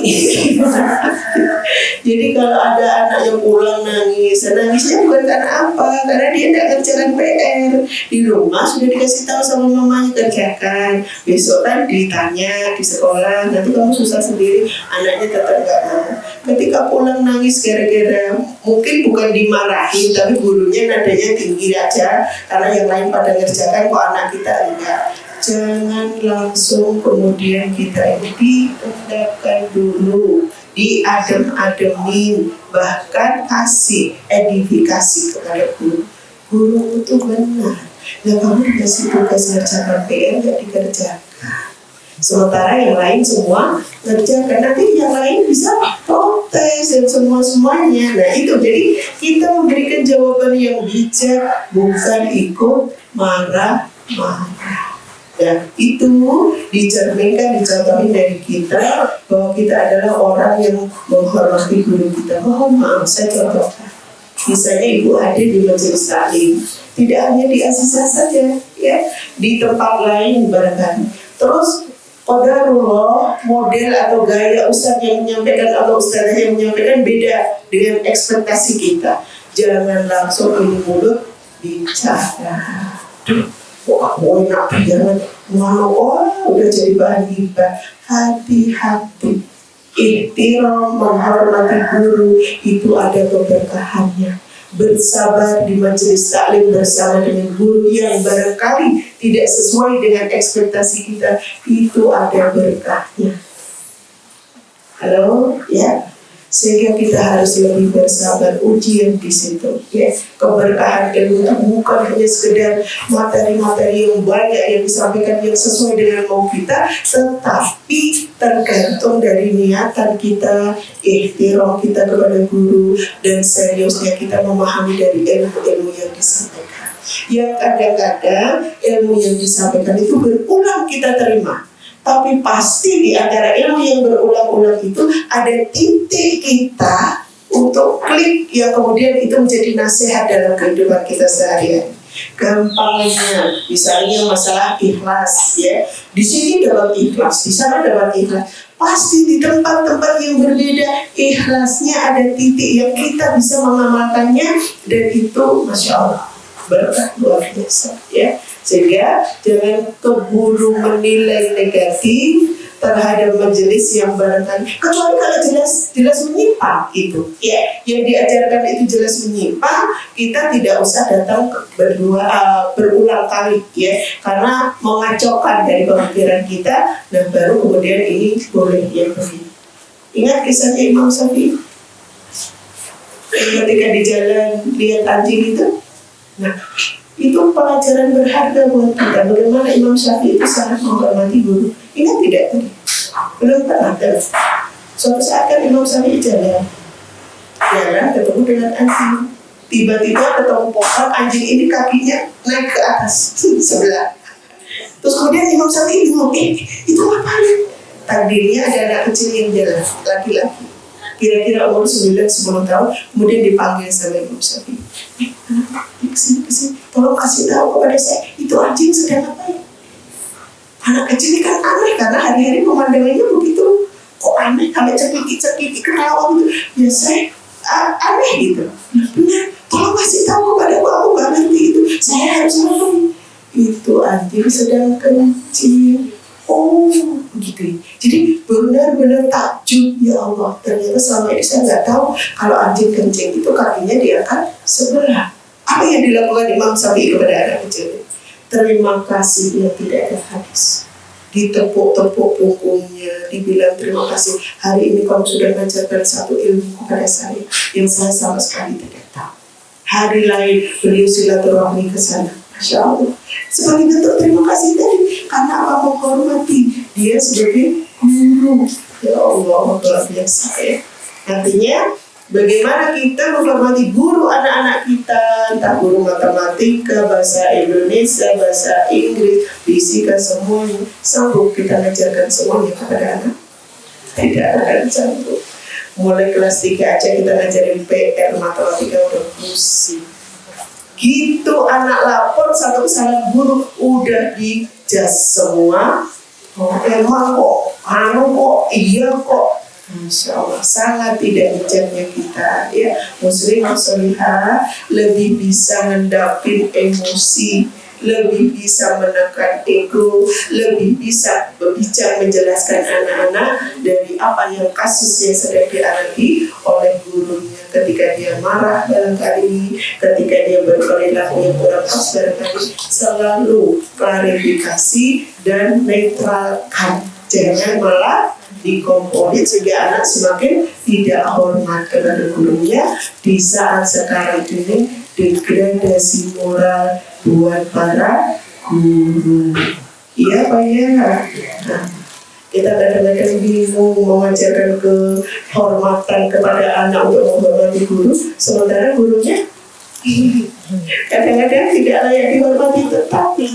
A: jadi kalau ada anak yang pulang nangisnya bukan karena apa, karena dia tidak kerjakan PR di rumah, sudah dikasih tahu sama mamanya kerjakan, besok kan ditanya di sekolah, nanti kamu susah sendiri, anaknya tetap nggak mau. Ketika pulang nangis gara-gara mungkin bukan dimarahin, tapi gurunya nadanya tinggi aja karena yang lain pada ngerjakan, kok anak kita enggak. Jangan langsung kemudian kita diendapkan dulu, diadem-ademin, bahkan kasih edifikasi kepada guru. Guru itu benar, ya kamu dikasih tugas ngerjakan PR nggak dikerjakan, sementara yang lain semua ngerjakan, nanti yang lain bisa protes dan semuanya. Nah itu, jadi kita memberikan jawaban yang bijak, bukan ikut marah-marah. Ya, itu dicerminkan, dicontohin dari kita bahwa kita adalah orang yang menghormati guru kita. Mohon maaf, saya contohkan. Misalnya ibu hadir di majelis taklim, tidak hanya di Azizah saja, ya, di tempat lain barangkali. Terus qadarullah, model atau gaya ustaz yang menyampaikan atau ustazah yang menyampaikan beda dengan ekspektasi kita. Jangan langsung ini mulut bicara. Kok enak, jangan mau udah jadi bahan hibah. Hati-hati, Ihtiram, menghormati guru itu ada keberkahannya. Bersabar di majelis taklim bersama dengan guru yang barangkali tidak sesuai dengan ekspektasi kita, itu ada berkahnya. Halo, ya. Sehingga kita harus lebih bersabar, ujian di situ, ya. Keberkahan ilmu itu bukan hanya sekedar materi-materi yang banyak yang disampaikan yang sesuai dengan mau kita, tetapi tergantung dari niatan kita, ihtiram kita kepada guru, dan seriusnya kita memahami dari ilmu-ilmu yang disampaikan. Yang kadang-kadang ilmu yang disampaikan itu berulang kita terima, tapi pasti di antara ilmu yang berulang-ulang itu ada titik kita untuk klik yang kemudian itu menjadi nasihat dalam kehidupan kita sehari-hari. Gampangnya, misalnya masalah ikhlas, ya. Di sini dapat ikhlas, di sana dapat ikhlas. Pasti di tempat-tempat yang berbeda ikhlasnya ada titik yang kita bisa mengamalkannya, dan itu masya Allah berkah luar biasa, ya. Sehingga jangan keburu menilai negatif terhadap majelis yang barangkali, kecuali kalau jelas menyimpang itu, ya, yang diajarkan itu jelas menyimpang, kita tidak usah datang berulang kali, ya, karena mengacaukan dari pemikiran kita. Nah, baru kemudian ini boleh yang begini. Ingat kisahnya Imam Syafi'i ketika di jalan lihat anjing itu. Nah, itu pelajaran berharga buat kita. Bagaimana Imam Syafi'i itu sangat menghormati guru. Ingat tidak tadi? Belum pernah ada. Suatu saat kan Imam Syafi'i jalan ketemu dengan anjing. Tiba-tiba ketemu pohon, anjing ini kakinya naik ke atas sebelah. Terus kemudian Imam Syafi'i bingung, itu apa? Takdirnya ada anak kecil yang jalan, laki-laki, kira-kira umur 9-10 tahun, kemudian dipanggil sama Imam Syafi'i. Kesini, tolong kasih tahu kepada saya, itu anjing sedang apa ya? Anak kecil ini kan aneh, karena hari-hari pemandangannya begitu, kok aneh, sampai cekik-cekik, ketawa gitu. Ya saya aneh gitu. Benar, tolong kasih tahu kepada aku gak ngerti itu. Saya harus ngomong, itu anjing sedang kencing. Oh, gitu. Jadi benar-benar takjub, ya Allah. Ternyata selama ini saya nggak tahu kalau anjing kencing itu kakinya diangkat sebelah. Apa yang dilakukan Imam Syafi'i kepada anak kecil? Terima kasih yang tidak ada habis. Ditepuk-tepuk punggungnya, dibilang terima kasih. Hari ini kamu sudah mengajarkan satu ilmu kepada saya yang saya sama sekali tidak tahu. Hari lain beliau silaturahmi ke sana. Masya Allah. Sebagai bentuk terima kasih tadi, karena apa, menghormati dia sebagai guru. Ya Allah, luar biasa, ya. Artinya bagaimana kita menghormati guru anak-anak kita, entah guru matematika, bahasa Indonesia, bahasa Inggris, fisika, semuanya. Sanggup kita mengajarkan semuanya kepada anak? Tidak akan sanggup. Mulai kelas 3 aja kita ngajarin PR, matematika udah pusing. Gitu anak lapor satu kesalahan guru udah dijas semua. Oh emang kok, iya kok. Masya Allah, sangat tidak bijaknya kita, ya. Muslim muslimah lebih bisa mendapin emosi, lebih bisa menekan ego, lebih bisa bijak menjelaskan anak-anak dari apa yang kasus yang sedang dialami oleh gurunya. Ketika dia marah barangkali, ketika dia berperilaku yang kurang pas barangkali, selalu klarifikasi dan netralkan, jangan malah dikomporin sehingga anak semakin tidak hormat kepada gurunya. Di saat sekarang ini degradasi moral buat para guru. Iya Pak ya. Nah, kita kadang-kadang bingung mengajarkan kehormatan kepada anak untuk menghormati guru, sementara gurunya kadang-kadang tidak layak dihormati. Tetapi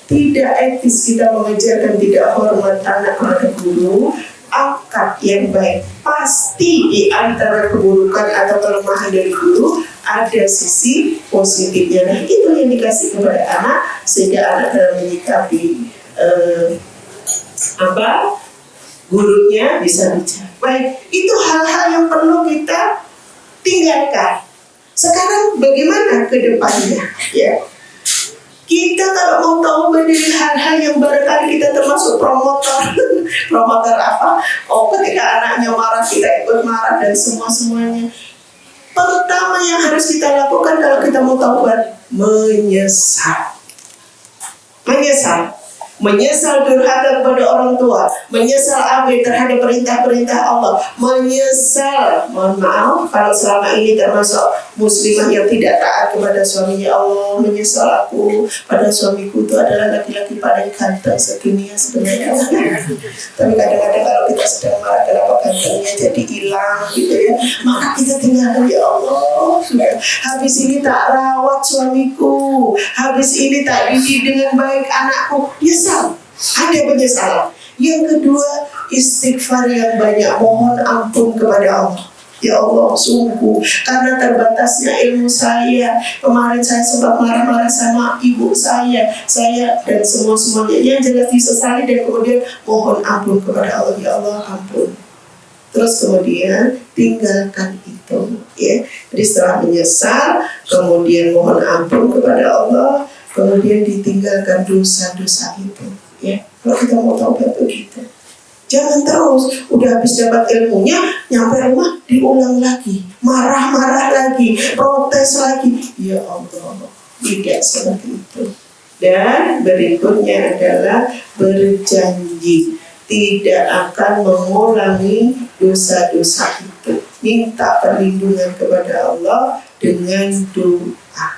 A: tidak etis kita mengajarkan tidak hormat anak kepada guru. Akad yang baik pasti di antara keburukan atau kelemahan dari guru ada sisi positifnya. Nah, itu yang dikasih kepada anak sehingga anak dalam menyikapi gurunya bisa bicara baik. Itu hal-hal yang perlu kita tinggalkan. Sekarang bagaimana ke depannya, ya? Kita kalau mau tahu dari hal-hal yang barangkali kita termasuk promotor, promotor apa? Oh, ketika anaknya marah kita ikut marah dan semuanya. Pertama yang harus kita lakukan kalau kita mau taubat, menyesal. Menyesal durhaka kepada orang tua, menyesal abai terhadap perintah-perintah Allah, menyesal, mohon maaf kalau selama ini termasuk muslimah yang tidak taat kepada suaminya. Allah, menyesal aku pada suamiku itu adalah laki-laki paling ganteng sedunia sebenarnya. Tapi kadang-kadang kalau kita sedang marah, kenapa gantengnya jadi hilang gitu ya, maka kita tinggalkan, ya Allah, sudah habis ini tak rawat suamiku, habis ini tak didik dengan baik anakku, ada penyesalan. Yang kedua, istighfar yang banyak, mohon ampun kepada Allah. Ya Allah, sungguh karena terbatasnya ilmu saya, kemarin saya sempat marah-marah sama ibu saya dan semuanya yang jelas disesali, dan kemudian mohon ampun kepada Allah. Ya Allah, ampun. Terus kemudian tinggalkan itu, ya. Jadi setelah menyesal, kemudian mohon ampun kepada Allah, kemudian ditinggalkan dosa-dosa itu, ya. Kalau kita mau taubat begitu, jangan terus udah habis dapat ilmunya, nyampe rumah diulang lagi, marah-marah lagi, protes lagi. Ya Allah, tidak seperti itu. Dan berikutnya adalah berjanji tidak akan mengulangi dosa-dosa itu. Minta perlindungan kepada Allah dengan doa,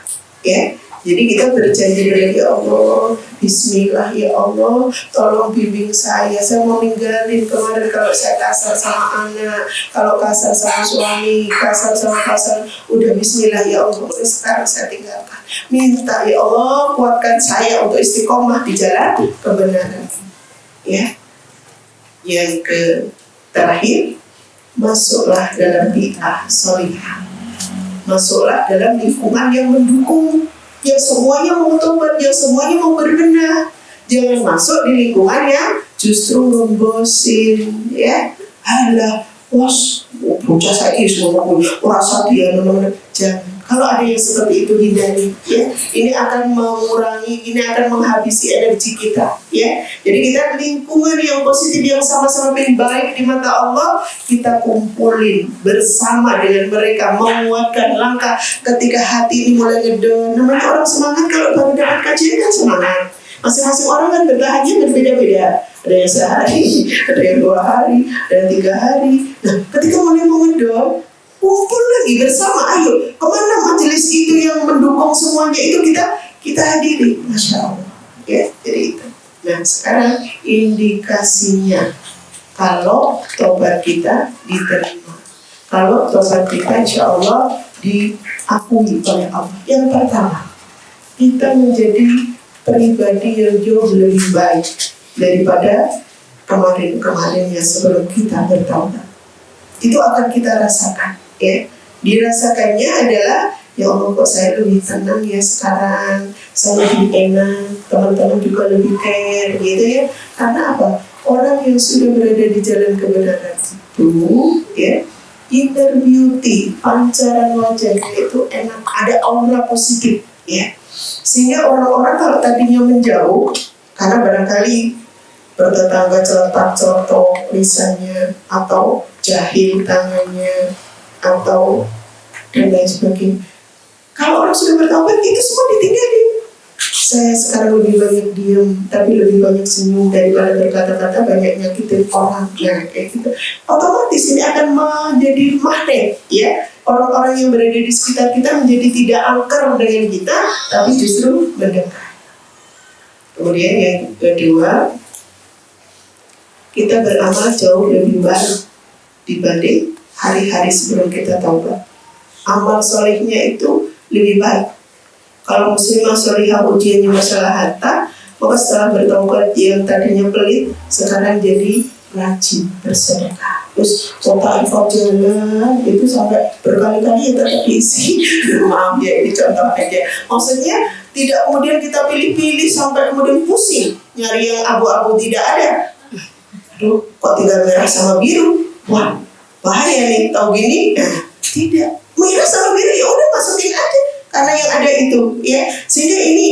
A: ya. Jadi kita berjanji dengan ya Allah, bismillah ya Allah, tolong bimbing saya mau ninggalin kemarin kalau saya kasar sama anak, kalau kasar sama suami, kasar sama pasangan, udah bismillah ya Allah, mulai sekarang saya tinggalkan. Minta ya Allah, kuatkan saya untuk istiqomah di jalan kebenaran, ya. Yang terakhir, masuklah dalam bid'ah sholihah, masuklah dalam lingkungan yang mendukung, yang semuanya mau tobat, yang semuanya mau berbenah. Jangan masuk di lingkungan yang justru membosin, ya. Alah, bocah saya semua merasa dia benar-benar. Jangan. Kalau ada yang seperti itu, hindari, ya. Ini akan mengurangi, ini akan menghabisi energi kita, ya. Jadi kita lingkungan yang positif, yang sama-sama baik di mata Allah, kita kumpulin bersama dengan mereka, menguatkan langkah ketika hati ini mulai ngedown. Namanya orang semangat kalau baru dapat kajian kan semangat. Masing-masing orang kan bertahannya berbeda-beda. Ada yang sehari, ada yang 2 hari, ada yang 3 hari. Nah, ketika mulai mau ngedown, kumpul lagi bersama, ayo kemana majelis itu yang mendukung semuanya itu kita hadiri, masya Allah, ya. Jadi itu. Nah sekarang indikasinya kalau tobat kita diterima, kalau tobat kita insya Allah diakui oleh Allah. Yang pertama, kita menjadi pribadi yang jauh lebih baik daripada kemarin-kemarinnya sebelum kita bertaubat. Itu akan kita rasakan, ya. Dirasakannya adalah ya Allah, kok saya lebih tenang ya sekarang, saya lebih enak, teman-teman juga lebih care, gitu ya. Karena apa? Orang yang sudah berada di jalan kebenaran itu, ya, inner beauty, pancaran wajahnya itu enak, ada aura positif, ya. Sehingga orang-orang kalau tadinya menjauh karena barangkali bertetangga celetak-celetok lisannya, atau jahil tangannya, atau dan lain sebagainya, kalau orang sudah bertaubat itu semua ditinggalin. Saya sekarang lebih banyak diam, tapi lebih banyak senyum daripada berkata-kata, banyak nyakitin orang. Nah, kayak gitu. Otomatis ini akan menjadi magnet, ya. Orang-orang yang berada di sekitar kita menjadi tidak angker dengan kita, tapi justru mendekat. Kemudian yang kedua, kita beramal jauh lebih baik dibanding hari-hari sebelum kita taubat. Amal solehnya itu lebih baik. Kalau muslimah solihah ujiannya masalah harta, maka setelah bertaubat yang tadinya pelit, sekarang jadi rajin bersedekah. Terus total infak jalan itu sampai berkali-kali ya tetap diisi. Maaf ya, ini contoh aja. Maksudnya tidak kemudian kita pilih-pilih sampai kemudian pusing nyari yang abu-abu, tidak ada. Aduh, kok tinggal merah sama biru? Wah, bahaya nih, tahu gini? Nah, tidak. Merah sama biru ya udah masukin aja, karena yang ada itu, ya. Sehingga ini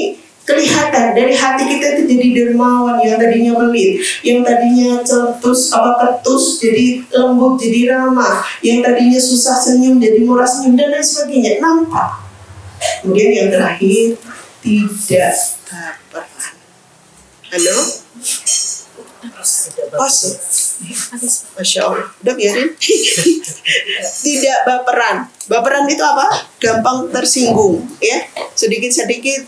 A: kelihatan ubahkan dari hati kita itu jadi dermawan, yang tadinya pelit, yang tadinya ketus jadi lembut, jadi ramah, yang tadinya susah senyum jadi murah senyum dan lain sebagainya. Nampak. Kemudian yang terakhir, tidak baperan. Halo? Masya Allah, udah biarin. Tidak baperan. Baperan itu apa? Gampang tersinggung, ya. Sedikit-sedikit.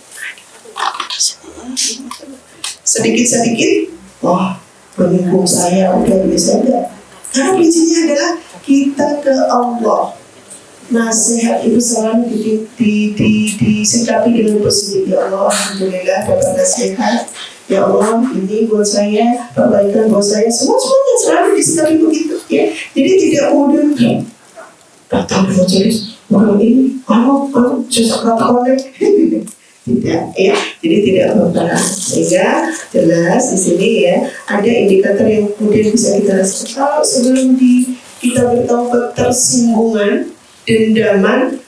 A: Wah, menyinggung saya udah biasa aja. Karena prinsipnya adalah kita ke Allah. Nasihat itu selalu disikapi dengan positif. Ya Allah, alhamdulillah dapat nasihat. Ya Allah, ini buat saya, perbaikan buat saya, semuanya selalu disikapi begitu, ya. Jadi tidak kemudian datang ke majelis, ini, susah kata konek, tidak, ya. Jadi tidak benar. Sehingga jelas di sini ya ada indikator yang kemudian bisa kita rasakan. Kalau sebelum kita bertaubat tersinggungan, dendaman,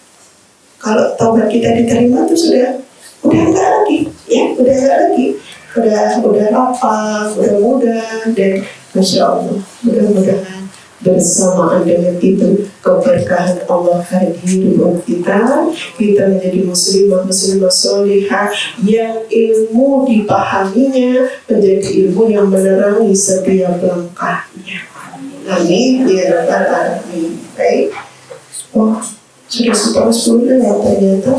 A: kalau taubat kita diterima itu sudah enggak lagi, ya, udah enggak lagi. Udah lapang, udah mudah, dan Masya Allah, mudah-mudahan bersamaan dengan itu keberkahan Allah hadir buat kita menjadi muslimah solihah yang ilmu dipahaminya menjadi ilmu yang menerangi setiap langkahnya. Amin ya rabbal alamin. Baik. Oh, sudah setelah 10 ya ternyata.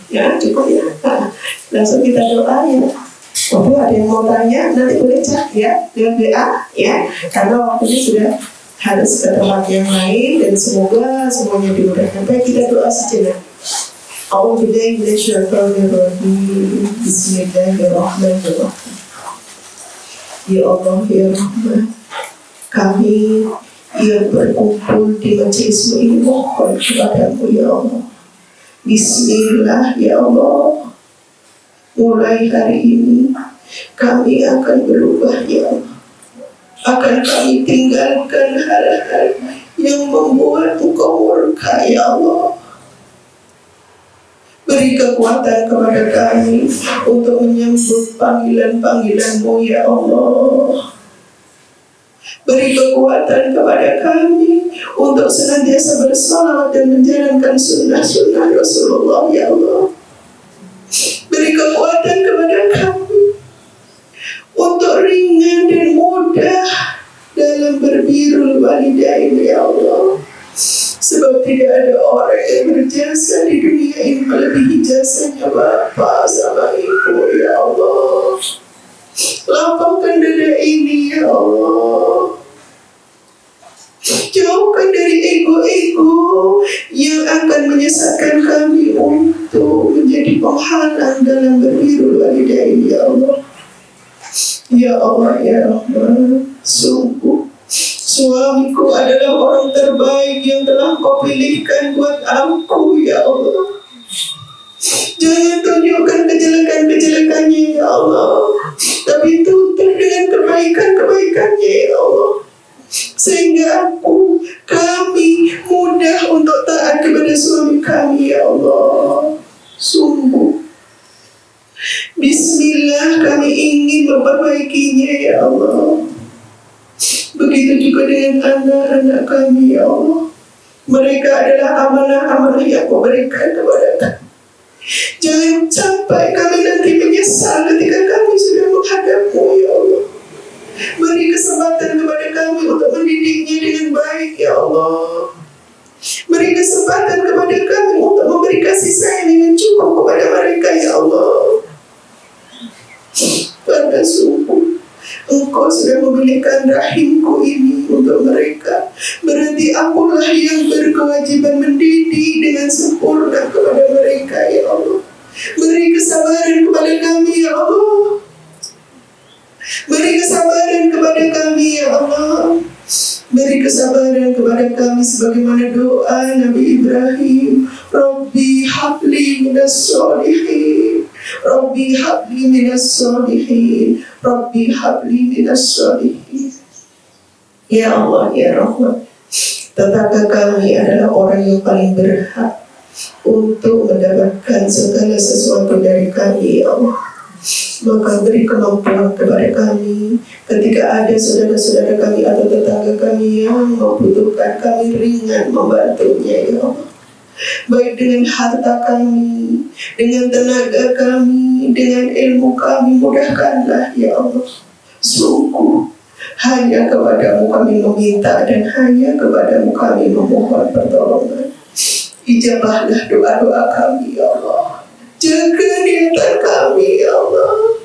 A: Ya cukup ya. Langsung kita doa ya. Kalau ada yang mau tanya, nanti boleh chat ya, dengan WA ya, karena waktunya sudah harus ke tempat yang lain dan semoga semuanya dimudahkan. Baik, kita doa sejenak. A'udzubillahi minasyaitonirrajim. Bismillahirrahmanirrahim. Ya Allah ya Rahman, kami yang berkumpul di majelis ini mohon kepadamu ya Allah. Bismillah ya Allah. Mulai hari ini kami akan berubah ya Allah. Akan kami tinggalkan hal-hal yang membuat Engkau murka ya Allah. Beri kekuatan kepada kami untuk menyambut panggilan-panggilan-Mu ya Allah. Beri kekuatan kepada kami untuk senantiasa bersalawat dan menjalankan sunnah-sunnah Rasulullah ya Allah. Beri kekuatan kepada kami untuk ringan dan mudah dalam berbirrul walidain ya Allah. Sebab tidak ada orang yang berjasa di dunia ini melebihi jasanya Bapa sama Ibu ya Allah. Lapangkan dada ini ya Allah. Jauhkan dari ego-ego yang akan menyesatkan kami untuk menjadi penghalang dalam berbirrul walidain ya Allah. Ya Allah ya Rahman, sungguh suamiku adalah orang terbaik yang telah Kau pilihkan buat aku ya Allah. Jangan tunjukkan kejelekan-kejelekannya ya Allah, tapi tuntun dengan kebaikan-kebaikannya ya Allah, sehingga kami mudah untuk taat kepada suami kami ya Allah. Sungguh Bismillah kami ingin memperbaikinya ya Allah. Begitu juga dengan anak-anak kami ya Allah. Mereka adalah amanah-amanah yang Kau berikan kepada kami. Jangan sampai kami nanti menyesal ketika kami sudah menghadap-Mu ya Allah. Beri kesempatan kepada kami untuk mendidiknya dengan baik ya Allah. Beri kesempatan kepada kami untuk memberi kasih sayang dengan cukup kepada mereka ya Allah. Karena sungguh Engkau sudah memilihkan rahimku ini untuk mereka. Berarti akulah yang berkewajiban mendidik dengan sempurna kepada mereka ya Allah. Beri kesabaran kepada kami ya Allah. Beri kesabaran kepada kami ya Allah. Beri kesabaran kepada kami sebagaimana doa Nabi Ibrahim. Rabbi habli minas sholihin. Rabbi habli minas sholihin. Rabbi habli minas sholihin. Ya Allah ya Rahman, tetangga kami adalah orang yang paling berhak untuk mendapatkan segala sesuatu dari kami ya Allah. Maka beri kemampuan kepada kami ketika ada saudara-saudara kami atau tetangga kami yang membutuhkan, kami ringan membantunya ya Allah. Baik dengan harta kami, dengan tenaga kami, dengan ilmu kami, mudahkanlah ya Allah. Sungguh hanya kepadamu kami meminta dan hanya kepadamu kami memohon pertolongan. Ijabahlah doa-doa kami ya Allah. Jaga niatan kami ya Allah.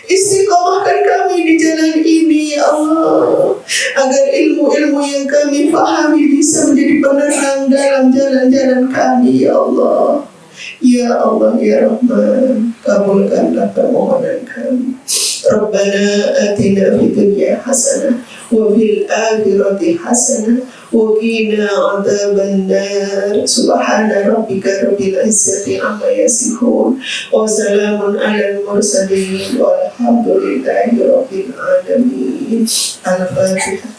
A: Istiqomahkan kami di jalan ini ya Allah, agar ilmu-ilmu yang kami pahami bisa menjadi penerang dalam jalan-jalan kami ya Allah. Ya Allah ya Rahman, kabulkanlah permohonan kami. Rabbana atina fid dunya hasanah wa fil akhirati hasanah wa qina adzabannar. Subhana rabbika rabbil izzati amma yasifun wa salamun alal mursalin walhamdulillahi rabbil alamin. Al-Fatihah.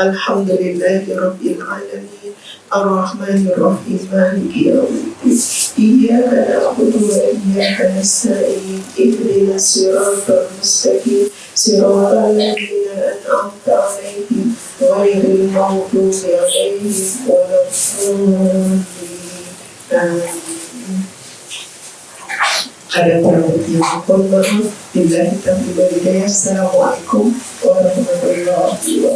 A: Alhamdulillahi rabbil alamin. Ar-Rahmanir Rahim. Maliki yaumiddin. Iyyaka na'budu wa iyyaka nasta'in. Ihdinas siratal mustaqim. Siratal ladzina an'amta 'alaihim ghairil maghdubi 'alaihim waladdallin. Amin. Ada perhatian, mohon maaf. Billahi taufiq wal hidayah. Assalamualaikum warahmatullahi wabarakatuh.